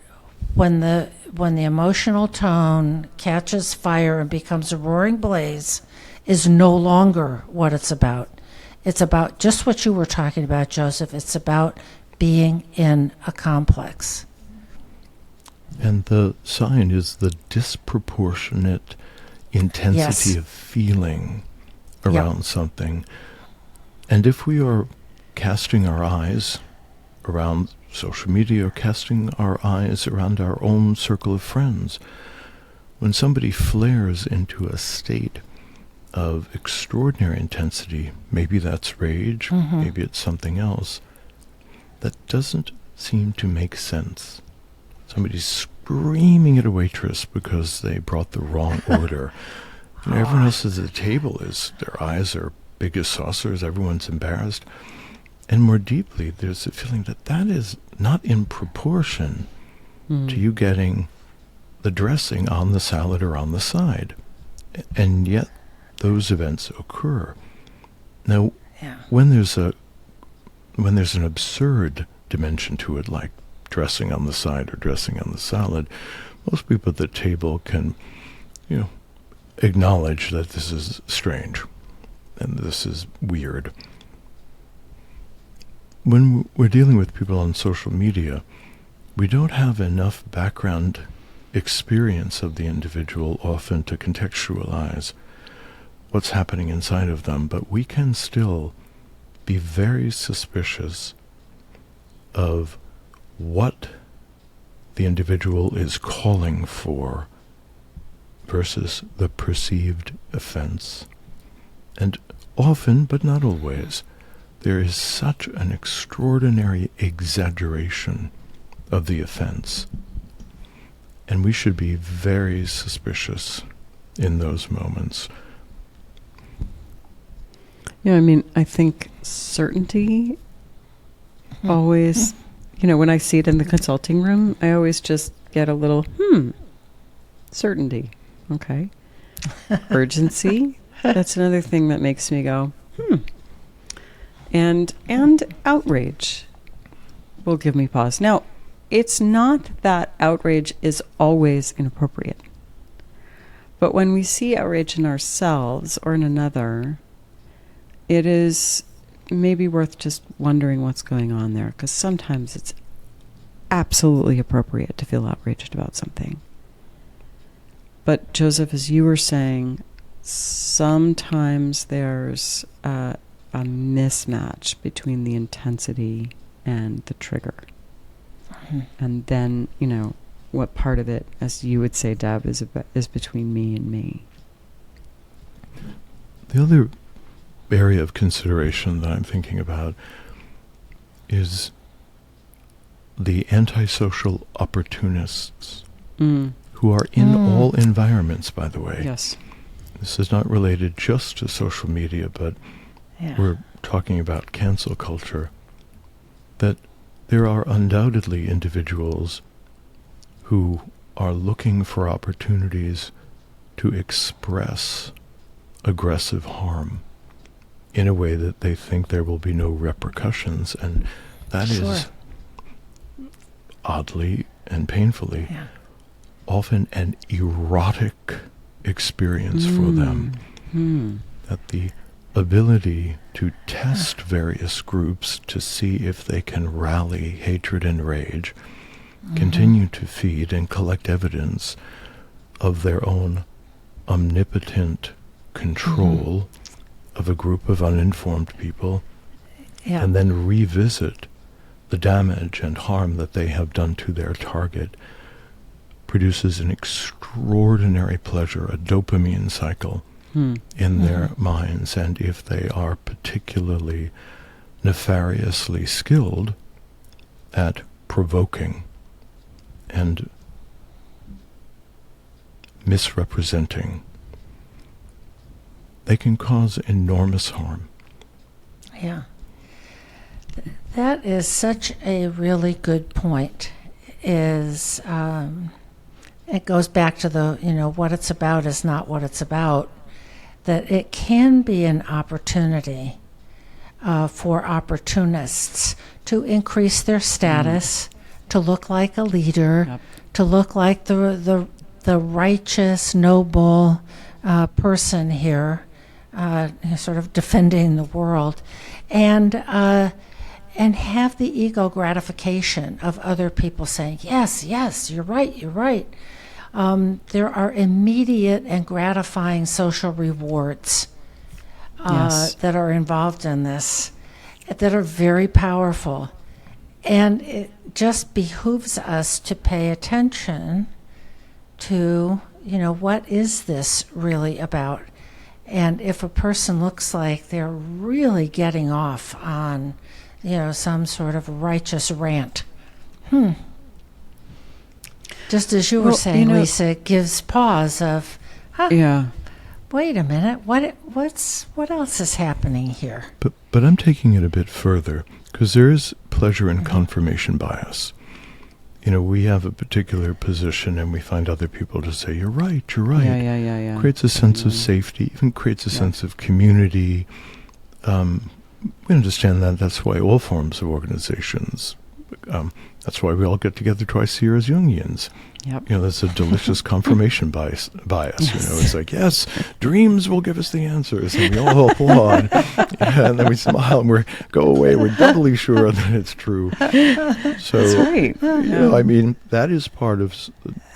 when the emotional tone catches fire and becomes a roaring blaze, is no longer what it's about. It's about just what you were talking about, Joseph. It's about being in a complex. And the sign is the disproportionate intensity of feeling around something. And if we are casting our eyes around social media or casting our eyes around our own circle of friends, when somebody flares into a state of extraordinary intensity, maybe that's rage, maybe it's something else, that doesn't seem to make sense. Somebody's screaming at a waitress because they brought the wrong order. Everyone else at the table their eyes are big as saucers, everyone's embarrassed. And more deeply, there's a feeling that is not in proportion to you getting the dressing on the salad or on the side. And yet those events occur. Now, when there's an absurd dimension to it, like dressing on the side or dressing on the salad, most people at the table can, acknowledge that this is strange and this is weird. When we're dealing with people on social media, we don't have enough background experience of the individual often to contextualize what's happening inside of them, but we can still be very suspicious of what the individual is calling for versus the perceived offense. And often, but not always, there is such an extraordinary exaggeration of the offense. And we should be very suspicious in those moments. I think certainty always, when I see it in the consulting room, I always just get a little, certainty. Okay. Urgency. That's another thing that makes me go, And outrage will give me pause. Now, it's not that outrage is always inappropriate. But when we see outrage in ourselves or in another, it is maybe worth just wondering what's going on there, because sometimes it's absolutely appropriate to feel outraged about something. But Joseph, as you were saying, sometimes there's a mismatch between the intensity and the trigger. Mm-hmm. And then, what part of it, as you would say, Deb, is between me and me. The other area of consideration that I'm thinking about is the antisocial opportunists who are in all environments, by the way. Yes. This is not related just to social media, but we're talking about cancel culture, that there are undoubtedly individuals who are looking for opportunities to express aggressive harm in a way that they think there will be no repercussions, and that is oddly and painfully often an erotic experience for them. That the ability to test various groups to see if they can rally hatred and rage, continue to feed and collect evidence of their own omnipotent control of a group of uninformed people, and then revisit the damage and harm that they have done to their target, produces an extraordinary pleasure, a dopamine cycle in their minds. And if they are particularly nefariously skilled at provoking and misrepresenting, they can cause enormous harm. Yeah. That is such a really good point. It goes back to the, what it's about is not what it's about. That it can be an opportunity for opportunists to increase their status, to look like a leader, to look like the righteous, noble person here, sort of defending the world, and have the ego gratification of other people saying, yes, you're right. There are immediate and gratifying social rewards that are involved in this, that are very powerful. And it just behooves us to pay attention to, what is this really about? And if a person looks like they're really getting off on, some sort of righteous rant, just as you were saying, Lisa, it gives pause of, wait a minute, what else is happening here? But I'm taking it a bit further, because there is pleasure in confirmation bias. We have a particular position and we find other people to say, you're right. Yeah. Creates a sense of safety, even creates a sense of community. We understand that. That's why all forms of organizations, that's why we all get together twice a year as Jungians. Yep. There's a delicious confirmation bias. It's like, yes, dreams will give us the answers, and we all applaud. And then we smile and we go away. We're doubly sure that it's true. So, that's right. That is part of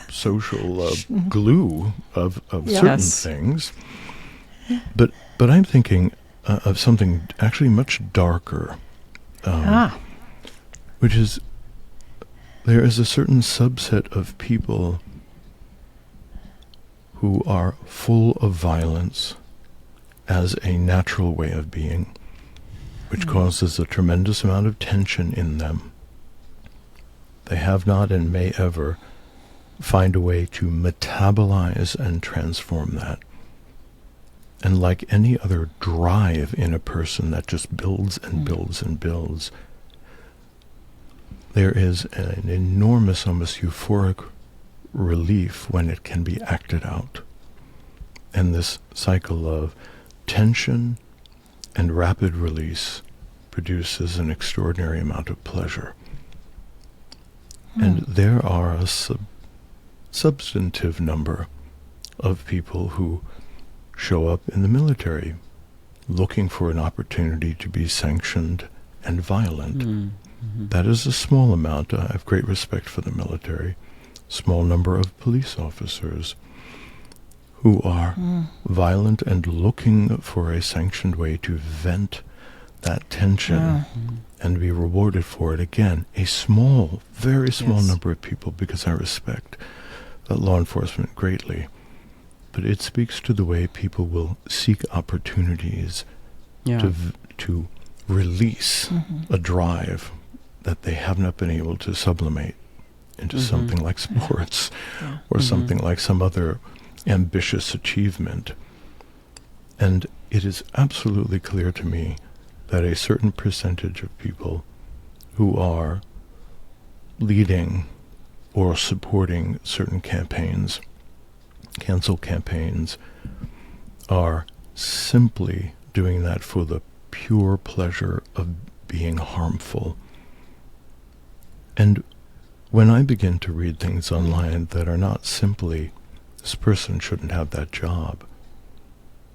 social glue of certain things. But I'm thinking of something actually much darker, which is, there is a certain subset of people who are full of violence as a natural way of being, which causes a tremendous amount of tension in them. They have not and may ever find a way to metabolize and transform that. And like any other drive in a person that just builds and builds and builds, there is an enormous, almost euphoric relief when it can be acted out. And this cycle of tension and rapid release produces an extraordinary amount of pleasure. And there are a substantive number of people who show up in the military looking for an opportunity to be sanctioned and violent. That is a small amount. I have great respect for the military. Small number of police officers who are violent and looking for a sanctioned way to vent that tension and be rewarded for it. Again, a small, very small number of people, because I respect law enforcement greatly. But it speaks to the way people will seek opportunities to release a drive that they have not been able to sublimate into something like sports or something like some other ambitious achievement. And it is absolutely clear to me that a certain percentage of people who are leading or supporting certain campaigns, cancel campaigns, are simply doing that for the pure pleasure of being harmful. And when I begin to read things online that are not simply, this person shouldn't have that job,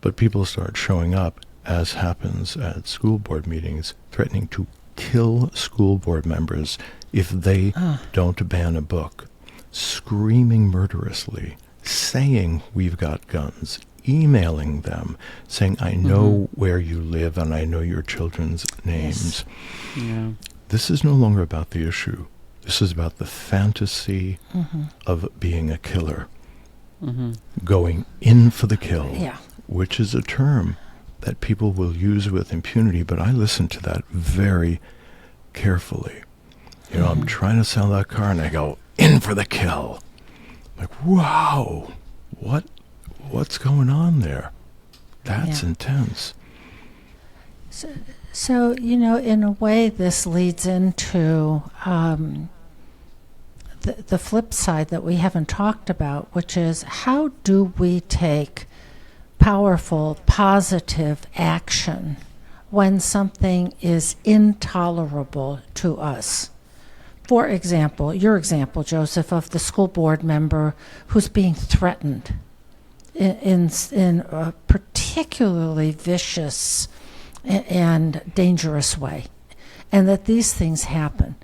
but people start showing up, as happens at school board meetings, threatening to kill school board members if they don't ban a book, screaming murderously, saying we've got guns, emailing them, saying I know where you live and I know your children's names. Yes. Yeah. This is no longer about the issue. This is about the fantasy of being a killer, going in for the kill, which is a term that people will use with impunity, but I listen to that very carefully. You know, I'm trying to sell that car and I go, in for the kill. Like, wow, what's going on there? That's intense. So, you know, in a way, this leads into the flip side that we haven't talked about, which is how do we take powerful, positive action when something is intolerable to us? For example, your example, Joseph, of the school board member who's being threatened in a particularly vicious and dangerous way, and that these things happen.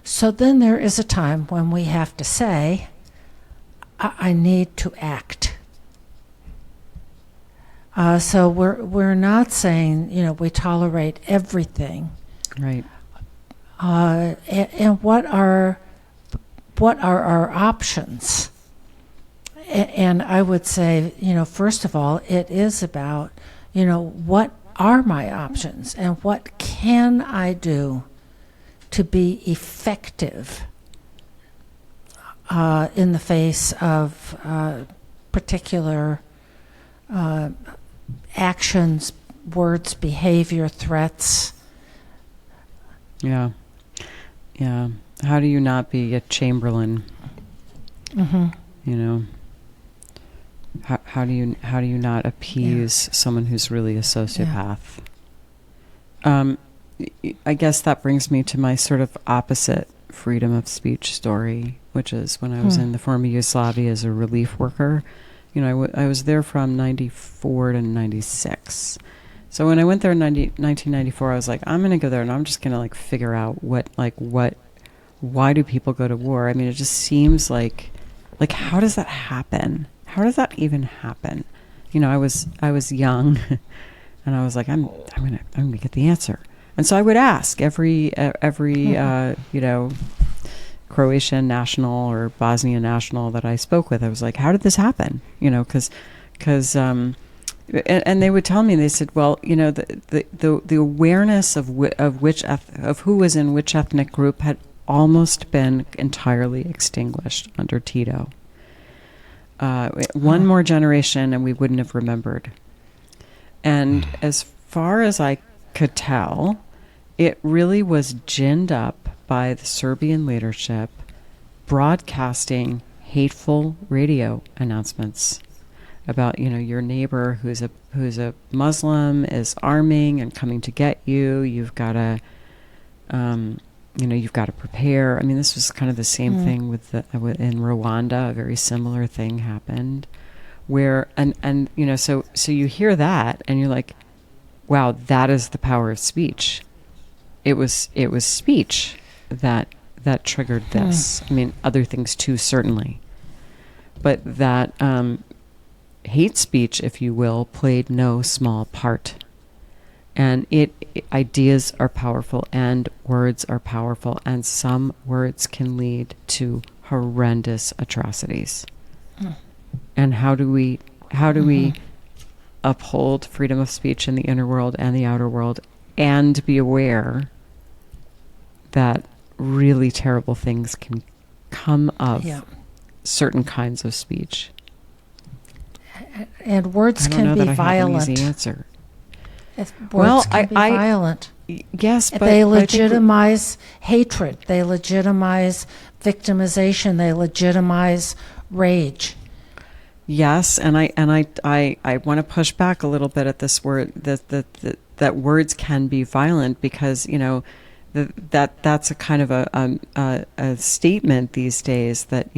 So then there is a time when we have to say, I need to act. So we're not saying, you know, we tolerate everything. Right. And what are our options? And I would say, you know, first of all, it is about, you know, what are my options and what can I do to be effective in the face of particular actions, words, behavior, threats. Yeah. Yeah. How do you not be a Chamberlain? You know, how do you not appease someone who's really a sociopath? I guess that brings me to my sort of opposite freedom of speech story, which is when I was in the former Yugoslavia as a relief worker. You know, I was there from 94 to 96. So when I went there in 1994, I was like, I'm going to go there and I'm just going to like figure out why do people go to war? I mean, it just seems like how does that happen? How does that even happen? You know, I was young and I was like, I'm going to get the answer. And so I would ask every you know, Croatian national or Bosnian national that I spoke with, I was like, how did this happen? You know, because and they would tell me, they said, well, you know, the awareness of who was in which ethnic group had almost been entirely extinguished under Tito. One more generation and we wouldn't have remembered. And as far as I could tell, it really was ginned up by the Serbian leadership broadcasting hateful radio announcements about, you know, your neighbor who's a Muslim is arming and coming to get you. You've got to, you know, you've got to prepare. I mean, this was kind of the same thing with in Rwanda. A very similar thing happened, where and you know, so you hear that and you're like, wow, that is the power of speech. It was speech that triggered this. I mean, other things too, certainly, but that hate speech, if you will, played no small part. And ideas are powerful and words are powerful, and some words can lead to horrendous atrocities. And how do we uphold freedom of speech in the inner world and the outer world, and be aware that really terrible things can come of certain kinds of speech? And words can be violent. Have an easy answer. Words can be violent. Yes, but they legitimize hatred. They legitimize victimization. They legitimize rage. Yes, and I want to push back a little bit at this word that words can be violent, because that's a kind of a statement these days that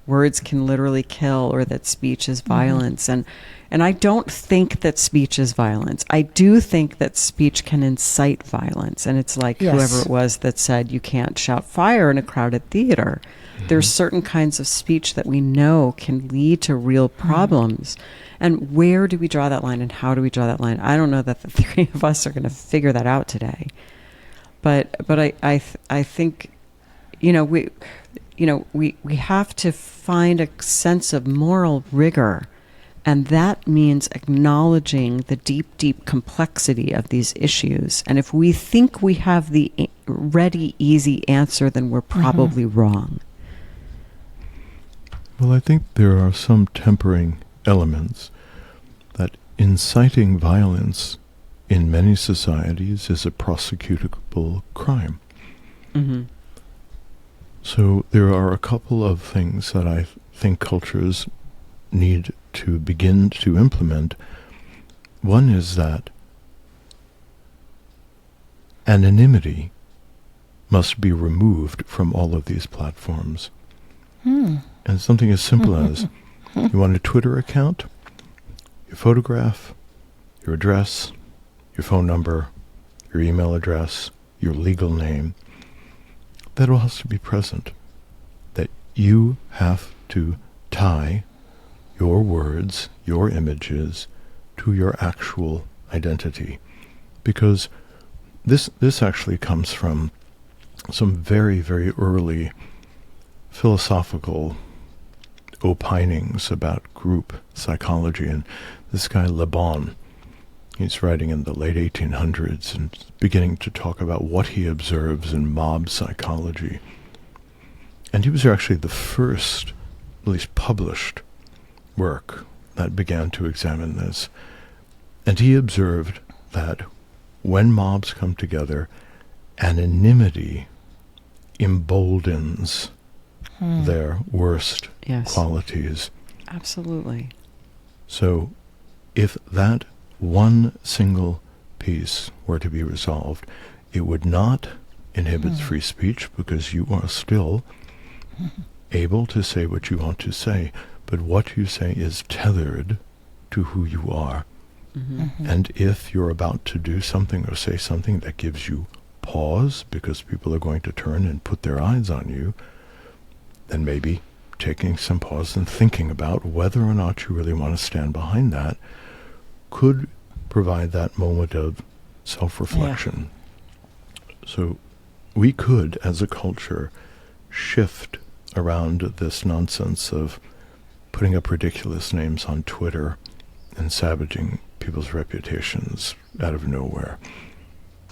words can literally kill, or that speech is violence. And I don't think that speech is violence. I do think that speech can incite violence. And it's like whoever it was that said you can't shout fire in a crowded theater. There's certain kinds of speech that we know can lead to real problems. And where do we draw that line, and how do we draw that line? I don't know that the three of us are going to figure that out today. But I think we have to find a sense of moral rigor, and that means acknowledging the deep complexity of these issues. And if we think we have the ready, easy answer, then we're probably wrong. Well, I think there are some tempering elements that inciting violence in many societies is a prosecutable crime. So there are a couple of things that I think cultures need to begin to implement. One is that anonymity must be removed from all of these platforms. And something as simple as, you want a Twitter account, your photograph, your address, your phone number, your email address, your legal name, that all has to be present. That you have to tie your words, your images, to your actual identity. Because this actually comes from some very, very early philosophical opinings about group psychology. And this guy Le Bon, he's writing in the late 1800s and beginning to talk about what he observes in mob psychology. And he was actually the first, at least published, work that began to examine this. And he observed that when mobs come together, anonymity emboldens their worst qualities. Absolutely. So if that one single piece were to be resolved, it would not inhibit free speech, because you are still able to say what you want to say, but what you say is tethered to who you are. And if you're about to do something or say something that gives you pause, because people are going to turn and put their eyes on you, then maybe taking some pause and thinking about whether or not you really want to stand behind that could provide that moment of self-reflection. So we could, as a culture, shift around this nonsense of putting up ridiculous names on Twitter and savaging people's reputations out of nowhere.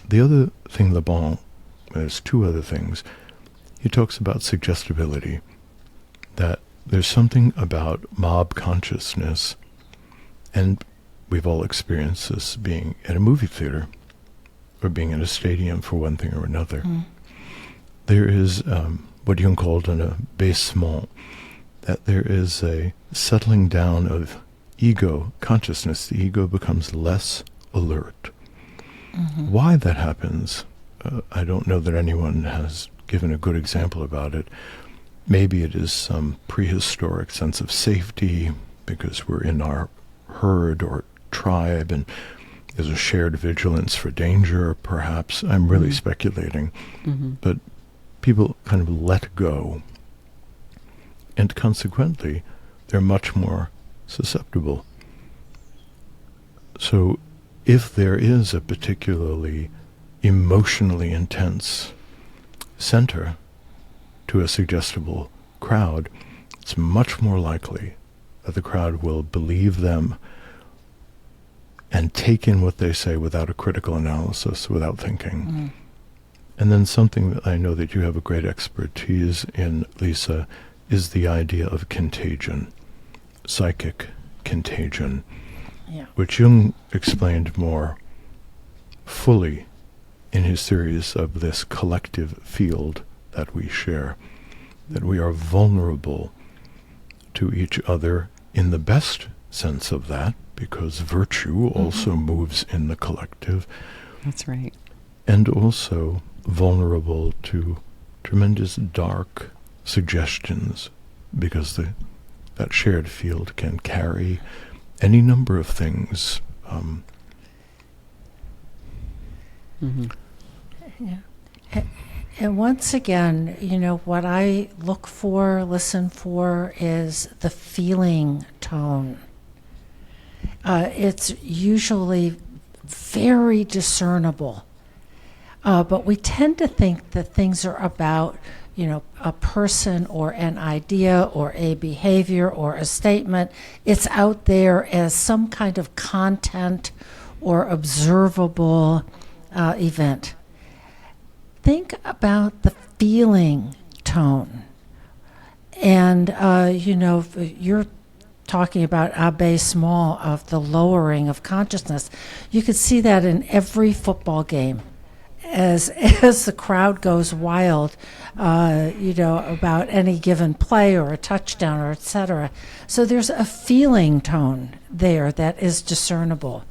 The other thing Le Bon, there's two other things. He talks about suggestibility, that there's something about mob consciousness, and we've all experienced this being at a movie theater or being in a stadium for one thing or another. There is what Jung called an abaissement, that there is a settling down of ego consciousness. The ego becomes less alert. Why that happens, I don't know that anyone has given a good example about it. Maybe it is some prehistoric sense of safety, because we're in our herd or tribe, and there's a shared vigilance for danger, perhaps. I'm really speculating. But people kind of let go. And consequently, they're much more susceptible. So if there is a particularly emotionally intense center to a suggestible crowd, it's much more likely that the crowd will believe them and take in what they say without a critical analysis, without thinking. Mm. And then something that I know that you have a great expertise in, Lisa, is the idea of contagion, psychic contagion, which Jung explained more fully in his theories of this collective field that we share, that we are vulnerable to each other in the best sense of that, because virtue also moves in the collective. That's right. And also vulnerable to tremendous dark suggestions, because that shared field can carry any number of things. Yeah. And once again, what I look for, listen for, is the feeling tone. It's usually very discernible. But we tend to think that things are about, a person or an idea or a behavior or a statement. It's out there as some kind of content or observable event. Think about the feeling tone. And, you're talking about abaissement, of the lowering of consciousness. You could see that in every football game. As the crowd goes wild, about any given play or a touchdown or etc. So there's a feeling tone there that is discernible.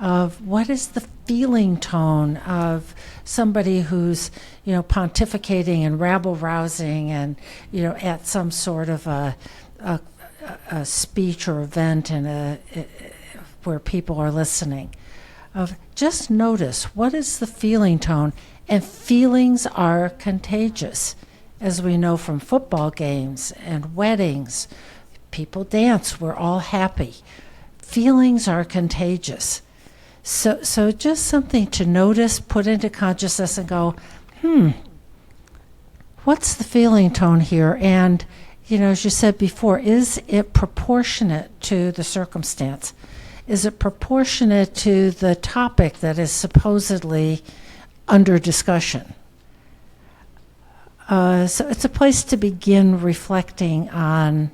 Of what is the feeling tone of somebody who's, pontificating and rabble-rousing and, at some sort of a speech or event where people are listening. Of just notice, what is the feeling tone? And feelings are contagious, as we know from football games and weddings. People dance, we're all happy. Feelings are contagious. So just something to notice, put into consciousness and go, what's the feeling tone here? And, as you said before, is it proportionate to the circumstance? Is it proportionate to the topic that is supposedly under discussion? So it's a place to begin reflecting on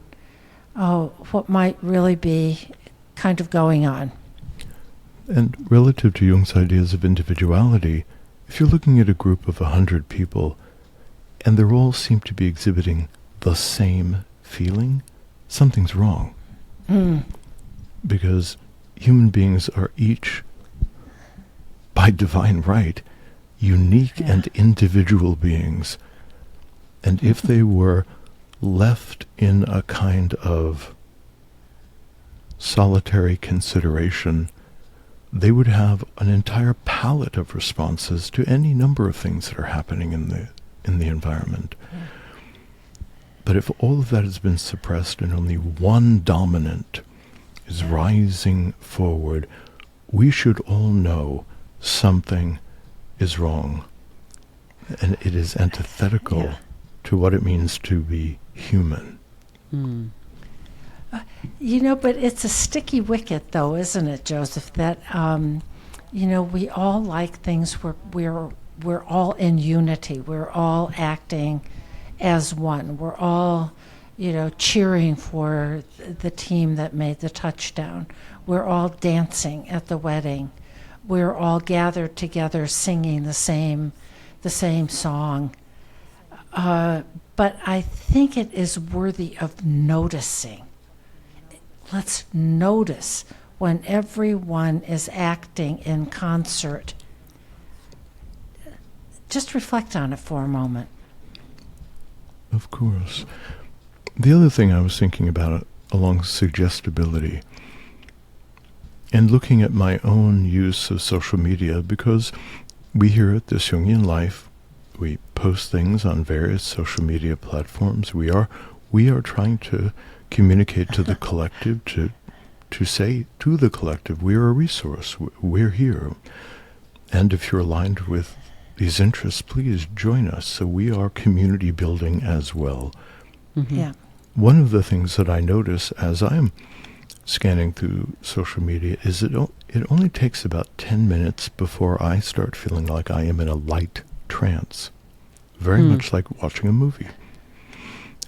what might really be kind of going on. And relative to Jung's ideas of individuality, if you're looking at a group of 100 people and they all seem to be exhibiting the same feeling, something's wrong. Because human beings are each, by divine right, unique and individual beings. And if they were left in a kind of solitary consideration, they would have an entire palette of responses to any number of things that are happening in the environment. But if all of that has been suppressed and only one dominant is rising forward, we should all know something is wrong. And it is antithetical to what it means to be human. But it's a sticky wicket, though, isn't it, Joseph? That, we all like things where we're all in unity. We're all acting as one. We're all, cheering for the team that made the touchdown. We're all dancing at the wedding. We're all gathered together singing the same song. But I think it is worthy of noticing. Let's notice when everyone is acting in concert. Just reflect on it for a moment. Of course. The other thing I was thinking about along suggestibility and looking at my own use of social media, because we here at This Jungian Life, we post things on various social media platforms. We are trying to communicate to the collective, to say to the collective, we're a resource, we're here. And if you're aligned with these interests, please join us. So we are community building as well. Mm-hmm. Yeah. One of the things that I notice as I'm scanning through social media is it only takes about 10 minutes before I start feeling like I am in a light trance. Very much like watching a movie.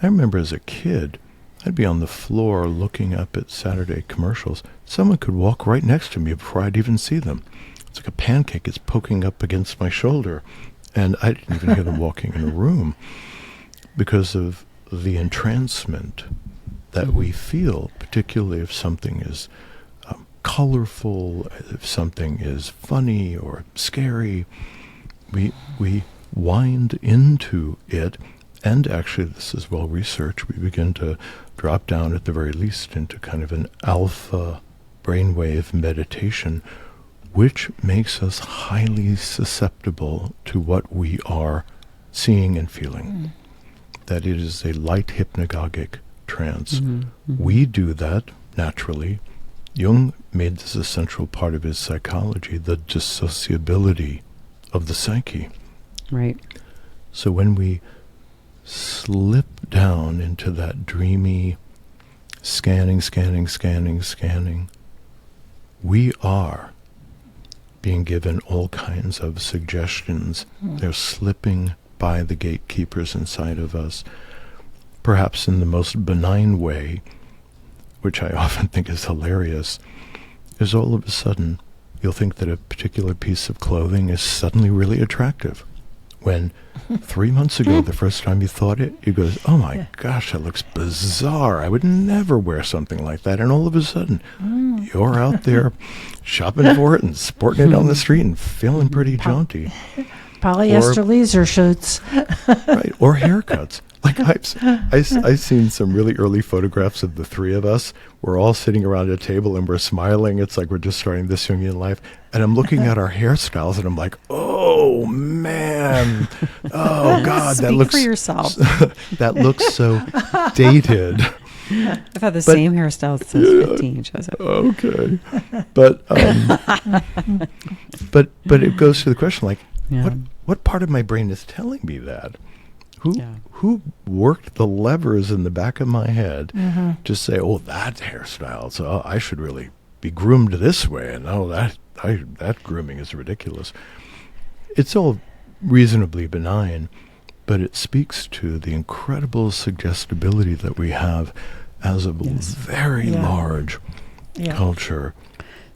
I remember as a kid, I'd be on the floor looking up at Saturday commercials. Someone could walk right next to me before I'd even see them. It's like a pancake is poking up against my shoulder. And I didn't even hear them walking in a room because of the entrancement that we feel, particularly if something is colorful, if something is funny or scary. We wind into it, and actually this is well researched. We begin to drop down at the very least into kind of an alpha brainwave meditation, which makes us highly susceptible to what we are seeing and feeling. That it is a light hypnagogic trance. We do that naturally. Jung made this a central part of his psychology, the dissociability of the psyche. Right. So when we slip down into that dreamy scanning, we are being given all kinds of suggestions. They're slipping by the gatekeepers inside of us, perhaps in the most benign way, which I often think is hilarious, is all of a sudden you'll think that a particular piece of clothing is suddenly really attractive. When 3 months ago, the first time you thought it, you go, oh my gosh, that looks bizarre. I would never wear something like that. And all of a sudden, you're out there shopping for it and sporting it on the street and feeling pretty jaunty. Polyester leisure shirts. Right, or haircuts. Like I've seen some really early photographs of the three of us. We're all sitting around a table and we're smiling. It's like we're just starting this Jungian life. And I'm looking at our hairstyles and I'm like, oh man, oh God, Speak that looks for yourself. that looks so dated. I've had the same hairstyle since 15, Joseph. Okay, but it goes to the question like, what part of my brain is telling me that? Who worked the levers in the back of my head to say, oh, that hairstyle, so I should really be groomed this way, and that grooming is ridiculous. It's all reasonably benign, but it speaks to the incredible suggestibility that we have as a very large culture.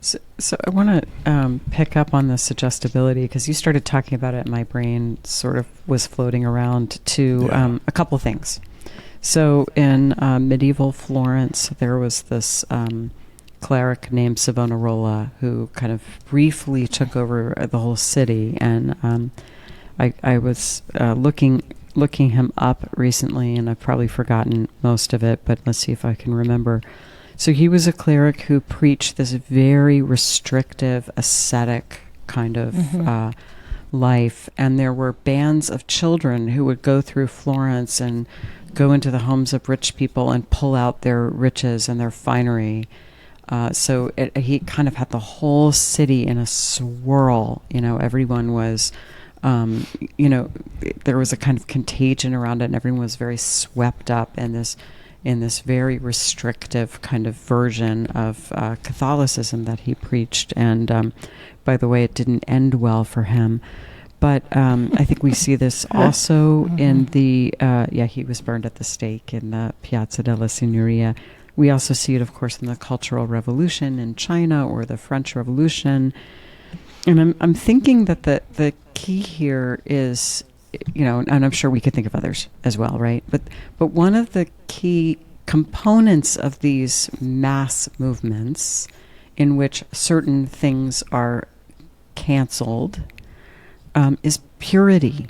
So I want to pick up on the suggestibility, because you started talking about it and my brain sort of was floating around to a couple things. So in medieval Florence, there was this cleric named Savonarola who kind of briefly took over the whole city. And I was looking him up recently, and I've probably forgotten most of it, but let's see if I can remember. So he was a cleric who preached this very restrictive, ascetic kind of life. And there were bands of children who would go through Florence and go into the homes of rich people and pull out their riches and their finery. So he kind of had the whole city in a swirl. You know, everyone was, there was a kind of contagion around it, and everyone was very swept up in this very restrictive kind of version of Catholicism that he preached. And by the way, it didn't end well for him. But I think we see this also in the, he was burned at the stake in the Piazza della Signoria. We also see it, of course, in the Cultural Revolution in China or the French Revolution. And I'm thinking that the key here is, and I'm sure we could think of others as well, right? But one of the key components of these mass movements in which certain things are canceled is purity.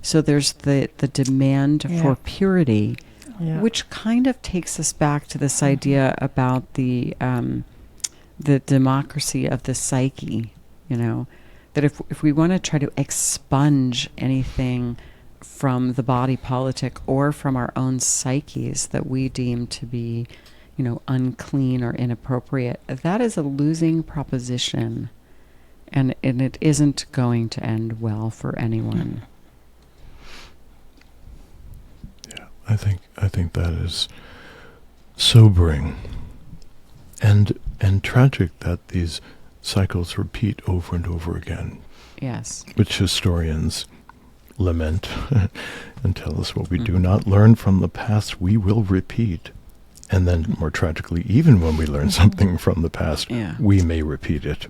So there's the demand for purity, which kind of takes us back to this idea about the democracy of the psyche, that if we want to try to expunge anything from the body politic or from our own psyches that we deem to be, unclean or inappropriate, that is a losing proposition. And it isn't going to end well for anyone. Yeah, I think that is sobering and tragic that these cycles repeat over and over again. Yes. Which historians lament and tell us what we do not learn from the past, we will repeat. And then, more tragically, even when we learn something from the past, we may repeat it.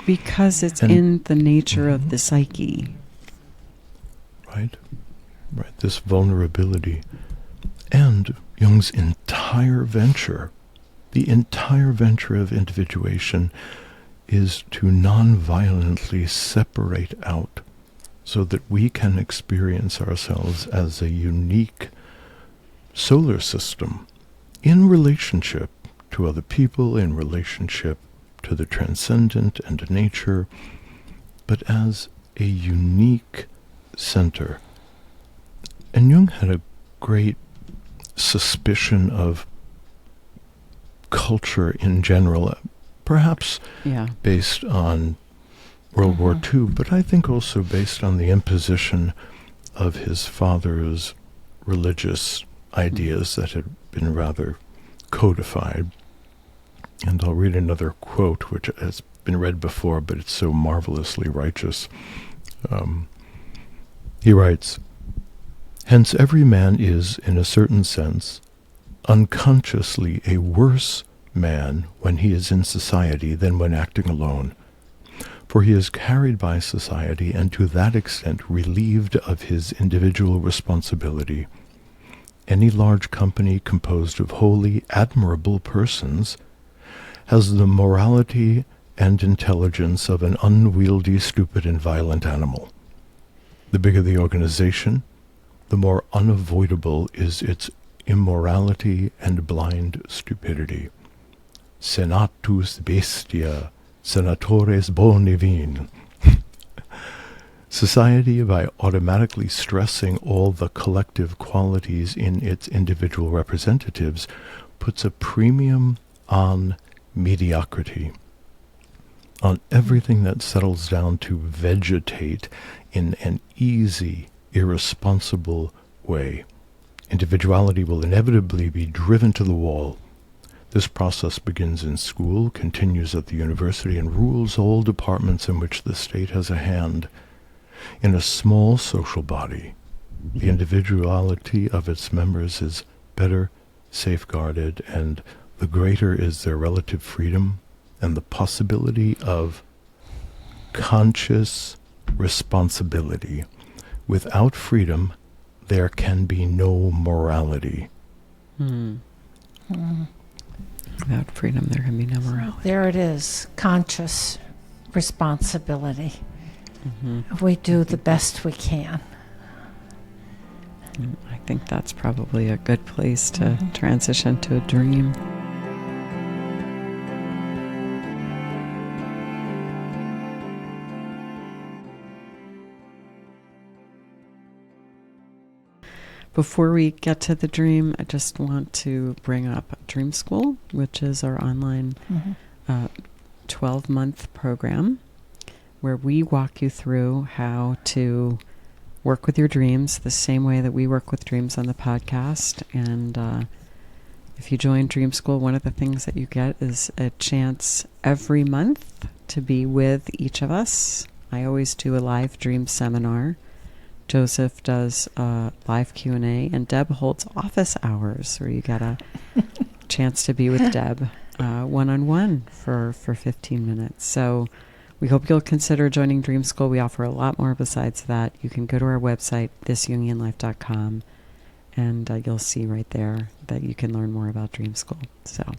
Because it's in the nature of the psyche. Right. This vulnerability. And Jung's entire venture, the entire venture of individuation, is to non-violently separate out so that we can experience ourselves as a unique solar system in relationship to other people, in relationship to the transcendent and nature, but as a unique center. And Jung had a great suspicion of culture in general, perhaps based on World War II, but I think also based on the imposition of his father's religious ideas that had been rather codified. And I'll read another quote, which has been read before, but it's so marvelously righteous. He writes, "Hence every man is, in a certain sense, unconsciously a worse man when he is in society than when acting alone. For he is carried by society and to that extent relieved of his individual responsibility. Any large company composed of wholly admirable persons has the morality and intelligence of an unwieldy, stupid, and violent animal. The bigger the organization, the more unavoidable is its immorality and blind stupidity. Senatus bestia, senatores boni vin." Society, by automatically stressing all the collective qualities in its individual representatives, puts a premium on mediocrity, on everything that settles down to vegetate in an easy, irresponsible way. Individuality will inevitably be driven to the wall. This process begins in school, continues at the university, and rules all departments in which the state has a hand. In a small social body, the individuality of its members is better safeguarded, and the greater is their relative freedom and the possibility of conscious responsibility. Without freedom, there can be no morality. Without freedom, there can be no morality. There it is, conscious responsibility. We do the best we can. I think that's probably a good place to transition to a dream. Before we get to the dream, I just want to bring up Dream School, which is our online 12-month program where we walk you through how to work with your dreams the same way that we work with dreams on the podcast. And if you join Dream School, one of the things that you get is a chance every month to be with each of us. I always do a live dream seminar. Joseph does live Q&A, and Deb holds office hours where you get a chance to be with Deb one-on-one for 15 minutes. So we hope you'll consider joining Dream School. We offer a lot more besides that. You can go to our website, thisjungianlife.com, and you'll see right there that you can learn more about Dream School. So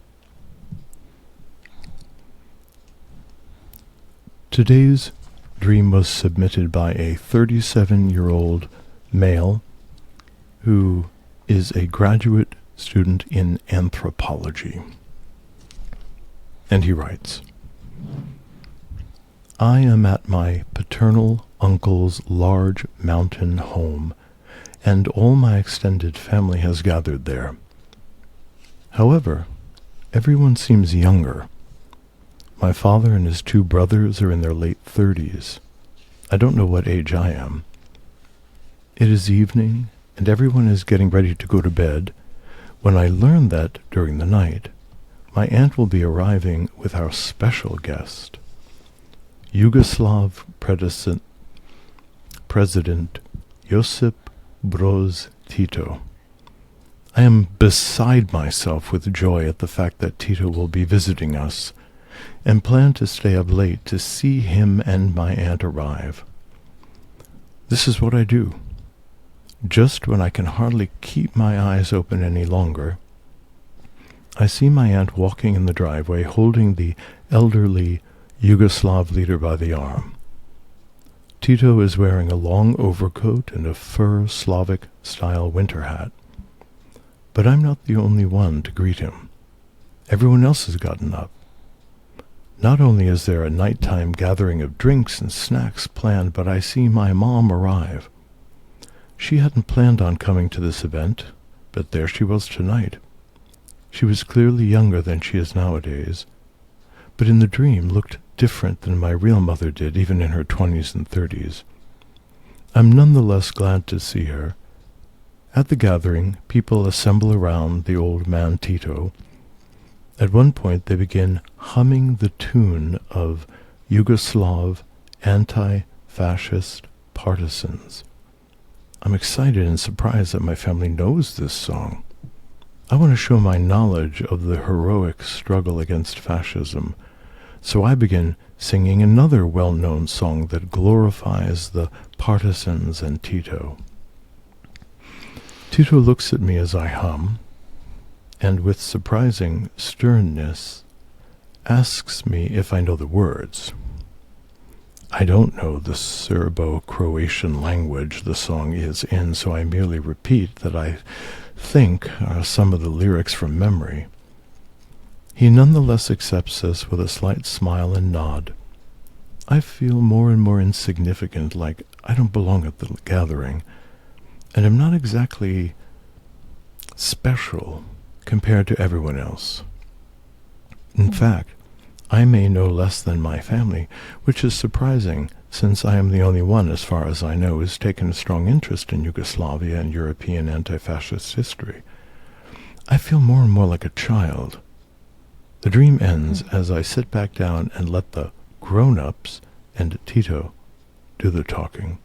today's dream was submitted by a 37-year-old male who is a graduate student in anthropology. And he writes, "I am at my paternal uncle's large mountain home, and all my extended family has gathered there. However, everyone seems younger. My father and his 2 brothers are in their late 30s. I don't know what age I am. It is evening, and everyone is getting ready to go to bed, when I learn that, during the night, my aunt will be arriving with our special guest, Yugoslav President Josip Broz Tito. I am beside myself with joy at the fact that Tito will be visiting us, and plan to stay up late to see him and my aunt arrive. This is what I do. Just when I can hardly keep my eyes open any longer, I see my aunt walking in the driveway holding the elderly Yugoslav leader by the arm. Tito is wearing a long overcoat and a fur Slavic-style winter hat. But I'm not the only one to greet him. Everyone else has gotten up. Not only is there a nighttime gathering of drinks and snacks planned, but I see my mom arrive. She hadn't planned on coming to this event, but there she was tonight. She was clearly younger than she is nowadays, but in the dream looked different than my real mother did, even in her 20s and 30s. I'm nonetheless glad to see her. At the gathering, people assemble around the old man Tito. At one point, they begin humming the tune of Yugoslav anti-fascist partisans. I'm excited and surprised that my family knows this song. I want to show my knowledge of the heroic struggle against fascism, so I begin singing another well-known song that glorifies the partisans and Tito. Tito looks at me as I hum, and with surprising sternness asks me if I know the words. I don't know the Serbo-Croatian language the song is in, so I merely repeat that I think are some of the lyrics from memory. He nonetheless accepts this with a slight smile and nod. I feel more and more insignificant, like I don't belong at the gathering, and am not exactly special compared to everyone else. In fact, I may know less than my family, which is surprising, since I am the only one, as far as I know, who has taken a strong interest in Yugoslavia and European anti-fascist history. I feel more and more like a child. The dream ends as I sit back down and let the grown-ups and Tito do the talking.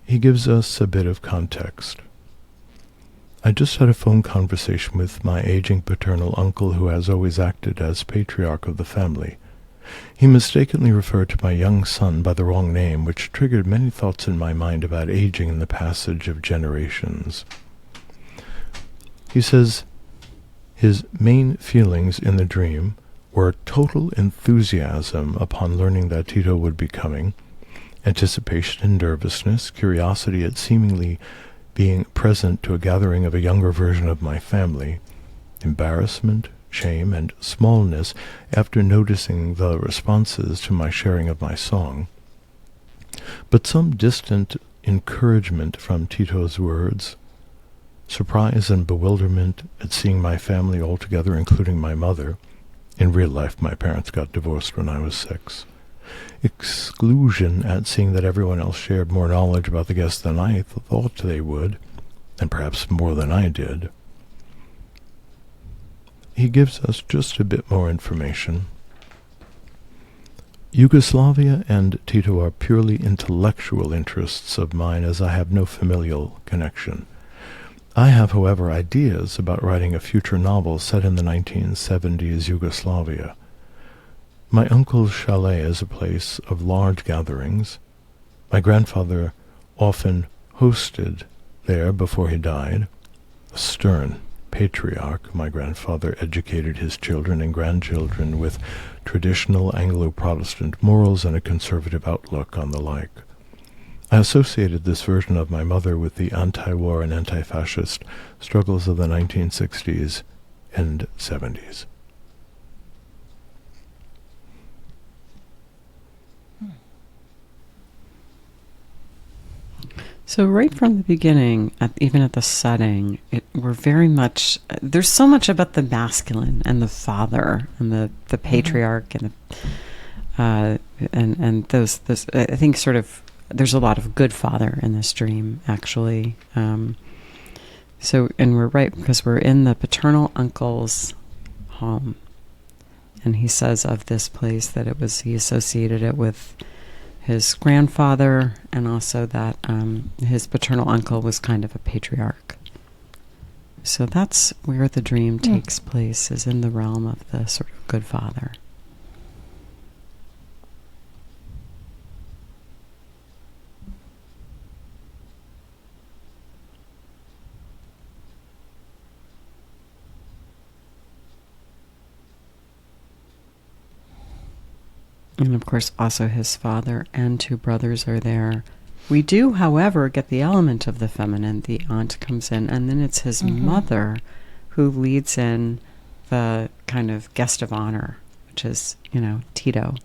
He gives us a bit of context. I just had a phone conversation with my aging paternal uncle, who has always acted as patriarch of the family. He mistakenly referred to my young son by the wrong name, which triggered many thoughts in my mind about aging and the passage of generations. He says his main feelings in the dream were total enthusiasm upon learning that Tito would be coming, anticipation and nervousness, curiosity at seemingly being present to a gathering of a younger version of my family, embarrassment, shame, and smallness after noticing the responses to my sharing of my song, but some distant encouragement from Tito's words, surprise and bewilderment at seeing my family all together, including my mother. In real life, my parents got divorced when I was 6. Exclusion at seeing that everyone else shared more knowledge about the guests than I thought they would, and perhaps more than I did. He gives us just a bit more information. Yugoslavia and Tito are purely intellectual interests of mine, as I have no familial connection. I have, however, ideas about writing a future novel set in the 1970s Yugoslavia. My uncle's chalet is a place of large gatherings. My grandfather often hosted there before he died. A stern patriarch, my grandfather educated his children and grandchildren with traditional Anglo-Protestant morals and a conservative outlook on the like. I associated this version of my mother with the anti-war and anti-fascist struggles of the 1960s and 70s. So right from the beginning, even at the setting, we're very much, there's so much about the masculine and the father and the patriarch and those I think sort of there's a lot of good father in this dream and we're right because we're in the paternal uncle's home, and he says of this place that he associated it with his grandfather, and also that his paternal uncle was kind of a patriarch. So that's where the dream takes place, is in the realm of the sort of good father. And of course, also his father and two brothers are there. We do, however, get the element of the feminine. The aunt comes in, and then it's his mother who leads in the kind of guest of honor, which is, Tito.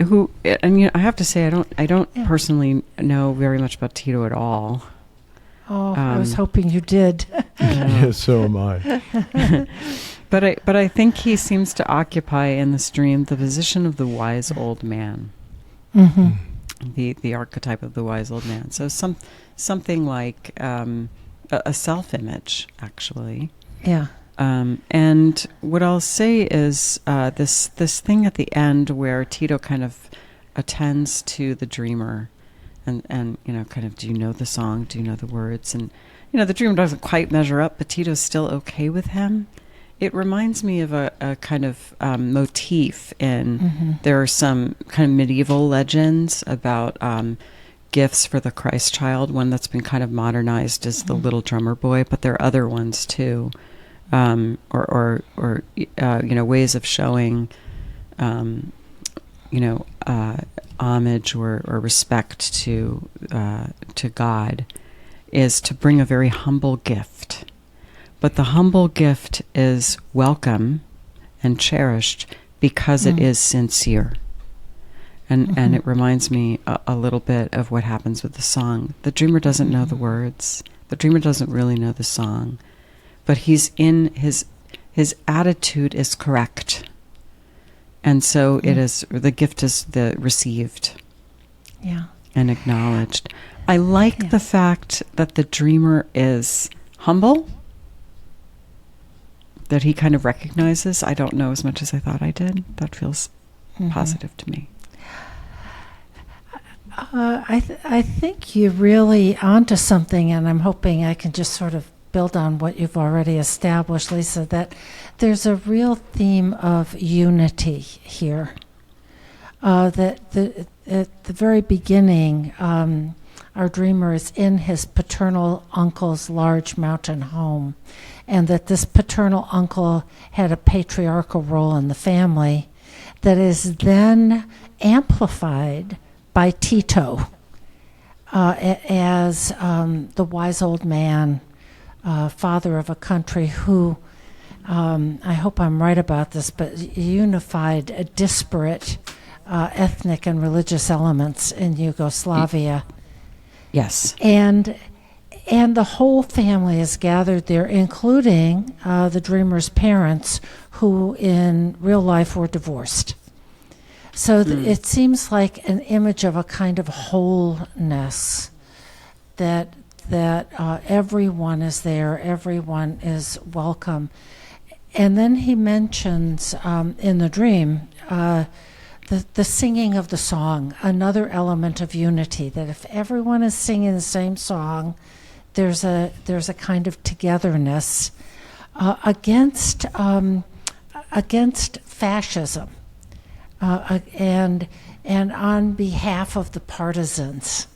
Who, and I have to say, I don't personally know very much about Tito at all. Oh, I was hoping you did. Yeah, so am I. But I think he seems to occupy in this dream the position of the wise old man, the archetype of the wise old man. So something like a self-image, actually. Yeah. And what I'll say is this thing at the end where Tito kind of attends to the dreamer, and kind of, do you know the song? Do you know the words? And the dreamer doesn't quite measure up, but Tito's still okay with him. It reminds me of a kind of motif in, there are some kind of medieval legends about gifts for the Christ child. One that's been kind of modernized is the little drummer boy, but there are other ones too, or ways of showing, homage or respect to God, is to bring a very humble gift. But the humble gift is welcome and cherished because it is sincere. And it reminds me a little bit of what happens with the song. The dreamer doesn't know the words. The dreamer doesn't really know the song. But he's in his attitude is correct. And so it is, the gift is received. Yeah. And acknowledged. I like the fact that the dreamer is humble, that he kind of recognizes, I don't know as much as I thought I did. That feels positive to me. I think you're really onto something, and I'm hoping I can just sort of build on what you've already established, Lisa, that there's a real theme of unity here. That at the very beginning, our dreamer is in his paternal uncle's large mountain home, and that this paternal uncle had a patriarchal role in the family that is then amplified by Tito as the wise old man, father of a country who, I hope I'm right about this, but unified disparate ethnic and religious elements in Yugoslavia. Yes. And the whole family is gathered there, including the dreamer's parents, who in real life were divorced. So it seems like an image of a kind of wholeness, that everyone is there, everyone is welcome. And then he mentions in the dream the singing of the song, another element of unity, that if everyone is singing the same song, there's a kind of togetherness against fascism, and on behalf of the partisans.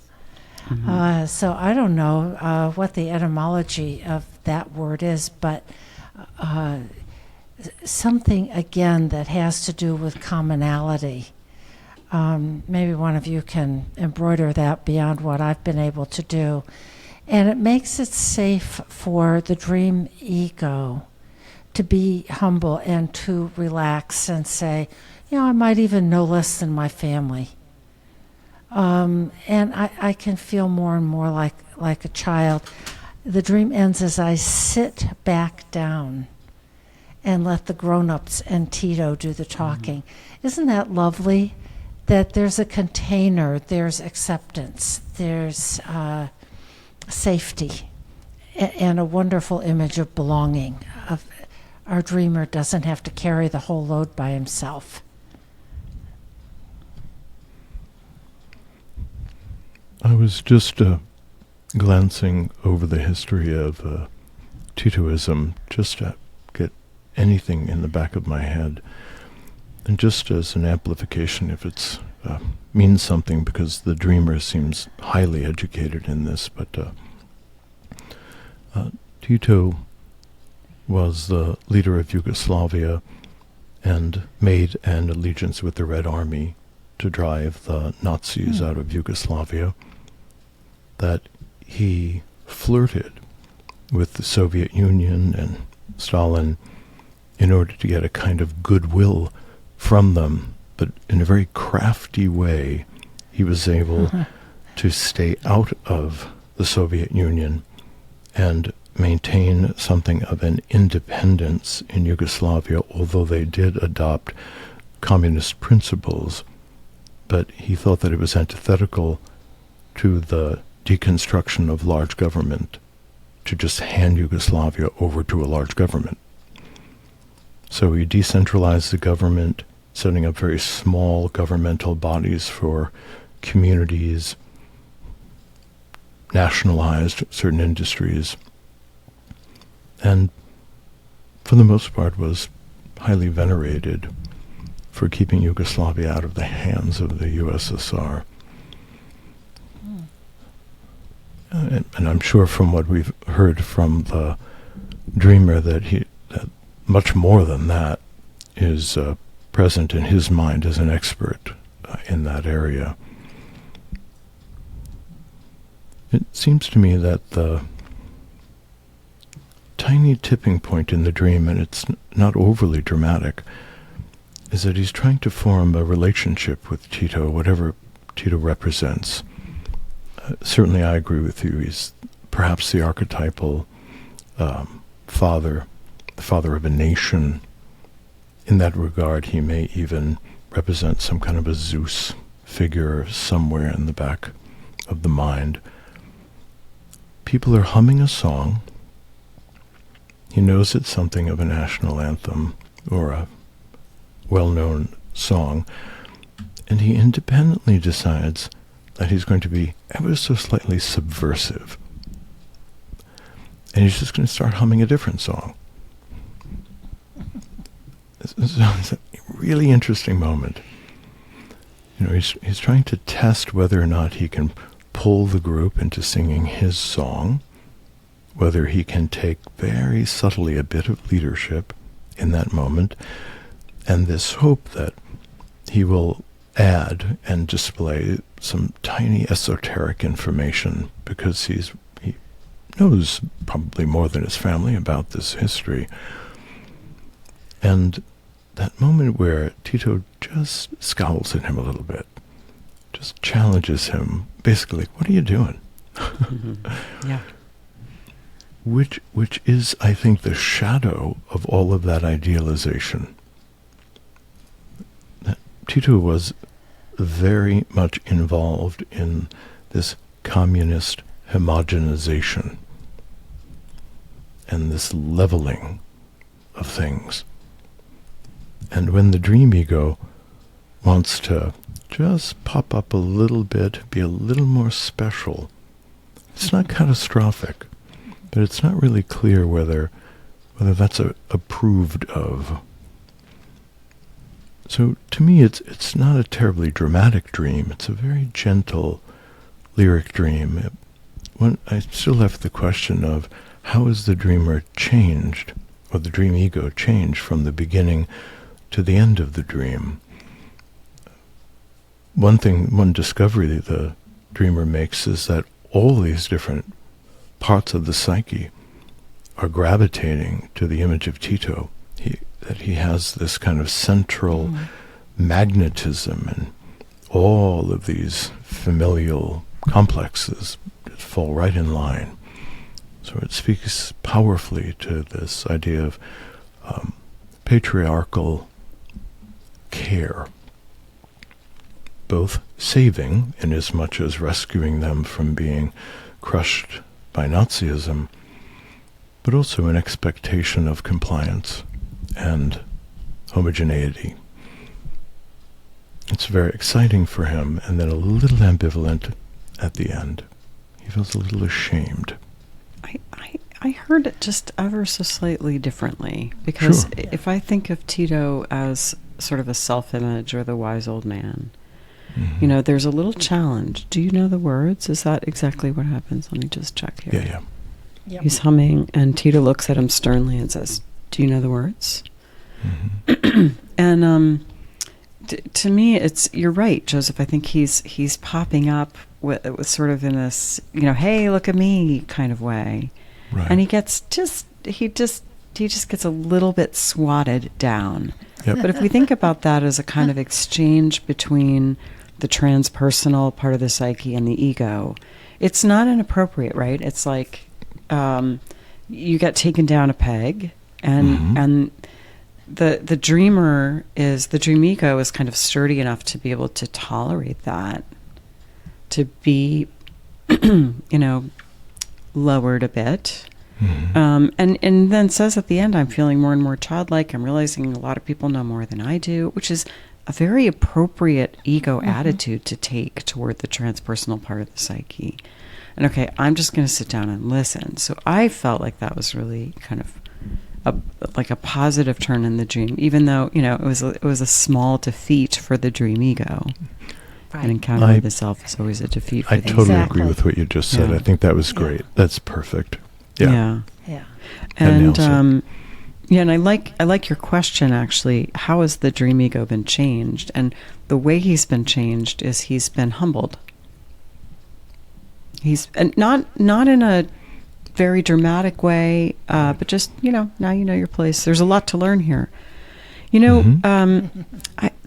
So I don't know what the etymology of that word is, but something again that has to do with commonality. Maybe one of you can embroider that beyond what I've been able to do. And it makes it safe for the dream ego to be humble and to relax and say, I might even know less than my family. And I can feel more and more like a child. The dream ends as I sit back down and let the grown-ups and Tito do the talking. Isn't that lovely? That there's a container, there's acceptance, there's safety, and a wonderful image of belonging. Our dreamer doesn't have to carry the whole load by himself. I was just glancing over the history of Titoism, just to get anything in the back of my head, and just as an amplification, if it's means something, because the dreamer seems highly educated in this, but Tito was the leader of Yugoslavia and made an allegiance with the Red Army to drive the Nazis out of Yugoslavia, that he flirted with the Soviet Union and Stalin in order to get a kind of goodwill from them, but in a very crafty way he was able to stay out of the Soviet Union and maintain something of an independence in Yugoslavia, although they did adopt communist principles. But he thought that it was antithetical to the deconstruction of large government to just hand Yugoslavia over to a large government. So he decentralized the government, setting up very small governmental bodies for communities, nationalized certain industries, and for the most part was highly venerated for keeping Yugoslavia out of the hands of the USSR. And I'm sure from what we've heard from the dreamer that much more than that is present in his mind as an expert in that area. It seems to me that the tiny tipping point in the dream, and it's not overly dramatic, is that he's trying to form a relationship with Tito, whatever Tito represents. Certainly I agree with you. He's perhaps the archetypal father, the father of a nation. In that regard, he may even represent some kind of a Zeus figure somewhere in the back of the mind. People are humming a song. He knows it's something of a national anthem or a well-known song, and he independently decides that he's going to be ever so slightly subversive. And he's just going to start humming a different song. It's a really interesting moment. You know, he's trying to test whether or not he can pull the group into singing his song, whether he can take very subtly a bit of leadership in that moment, and this hope that he will add and display some tiny esoteric information, because he knows probably more than his family about this history. And that moment where Tito just scowls at him a little bit, just challenges him, basically, what are you doing? Yeah. Which is, I think, the shadow of all of that idealization. Tito was very much involved in this communist homogenization and this leveling of things. And when the dream ego wants to just pop up a little bit, be a little more special, it's not catastrophic, but it's not really clear whether that's approved of. So to me, it's not a terribly dramatic dream. It's a very gentle, lyric dream. I still have the question of how is the dreamer changed, or the dream ego changed from the beginning to the end of the dream. One discovery that the dreamer makes is that all these different parts of the psyche are gravitating to the image of Tito. That he has this kind of central magnetism, and all of these familial complexes fall right in line. So it speaks powerfully to this idea of patriarchal care, both saving in as much as rescuing them from being crushed by Nazism, but also an expectation of compliance and homogeneity. It's very exciting for him, and then a little ambivalent at the end. He feels a little ashamed. I heard it just ever so slightly differently, because Sure. if I think of Tito as sort of a self-image or the wise old man, you know, there's a little challenge. Do you know the words? Is that exactly what happens? Let me just check here. Yeah. Yep. He's humming, and Tito looks at him sternly and says, "Do you know the words?" And to me, you're right, Joseph. I think he's popping up with sort of in this, you know, hey, look at me kind of way. Right. And he just gets a little bit swatted down. Yep. But if we think about that as a kind of exchange between the transpersonal part of the psyche and the ego, it's not inappropriate, right? It's like you get taken down a peg, and the dream ego is kind of sturdy enough to be able to tolerate that, to be, you know, lowered a bit. And then says at the end, I'm feeling more and more childlike. I'm realizing a lot of people know more than I do, which is a very appropriate ego attitude to take toward the transpersonal part of the psyche. And okay, I'm just going to sit down and listen. So I felt like that was really kind of like a positive turn in the dream, even though, you know, it was a small defeat for the dream ego. Right. An encounter with the self is always a defeat for I the ego. totally agree with what you just said. Yeah. I think that was great. That's perfect. Yeah. And and I like your question, actually. How has the dream ego been changed? And the way he's been changed is he's been humbled. He's not in a very dramatic way, but just, you know, now you know your place. There's a lot to learn here. You know,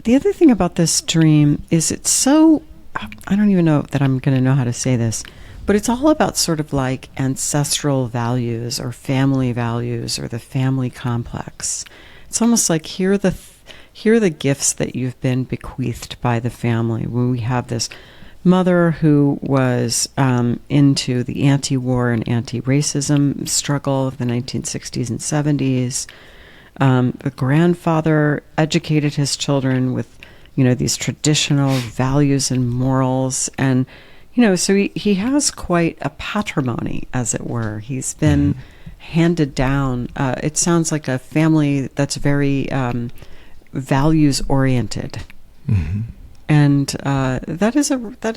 the other thing about this dream is it's so, I don't even know that I'm going to know how to say this, but it's all about sort of like ancestral values or family values or the family complex. It's almost like here are the gifts that you've been bequeathed by the family. When we have this mother who was into the anti-war and anti-racism struggle of the 1960s and 70s. The grandfather educated his children with, you know, these traditional values and morals, and, you know, so he has quite a patrimony, as it were. He's been handed down. It sounds like a family that's very values oriented, and that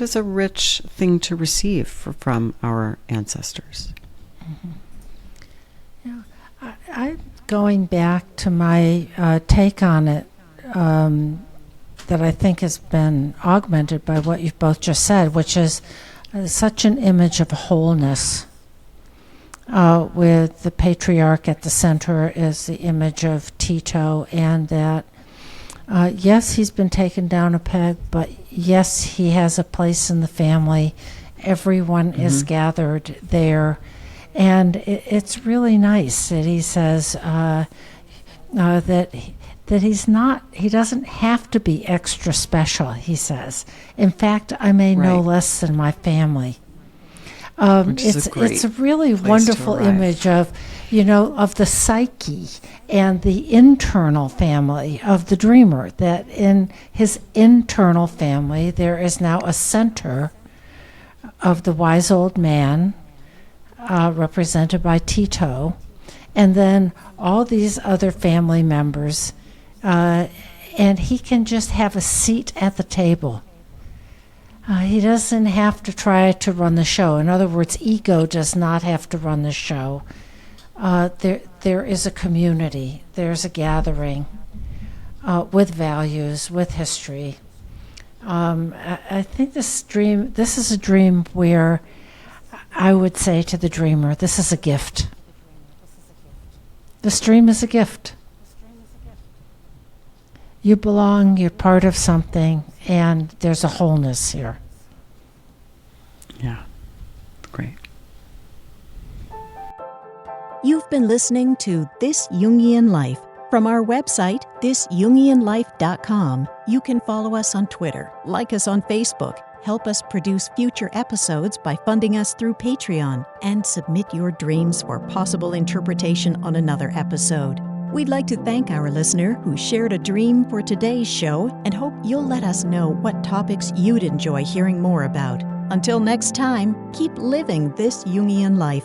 is a rich thing to receive from our ancestors. Yeah, I going back to my take on it, that I think has been augmented by what you've both just said, which is such an image of wholeness. With the patriarch at the center is the image of Tito, and that, yes, he's been taken down a peg, but yes, he has a place in the family. Everyone is gathered there. And it's really nice that he says that he doesn't have to be extra special, he says. In fact, I may know less than my family. It's a really wonderful image of, you know, of the psyche and the internal family of the dreamer, that in his internal family there is now a center of the wise old man, represented by Tito, and then all these other family members, and he can just have a seat at the table. He doesn't have to try to run the show. In other words, ego does not have to run the show. There is a community. There's a gathering with values, with history. I think this is a dream where I would say to the dreamer, this is a gift. This dream is a gift. You belong, you're part of something, and there's a wholeness here. Yeah, great. You've been listening to This Jungian Life. From our website, thisjungianlife.com, you can follow us on Twitter, like us on Facebook, help us produce future episodes by funding us through Patreon, and submit your dreams for possible interpretation on another episode. We'd like to thank our listener who shared a dream for today's show and hope you'll let us know what topics you'd enjoy hearing more about. Until next time, keep living this Jungian life.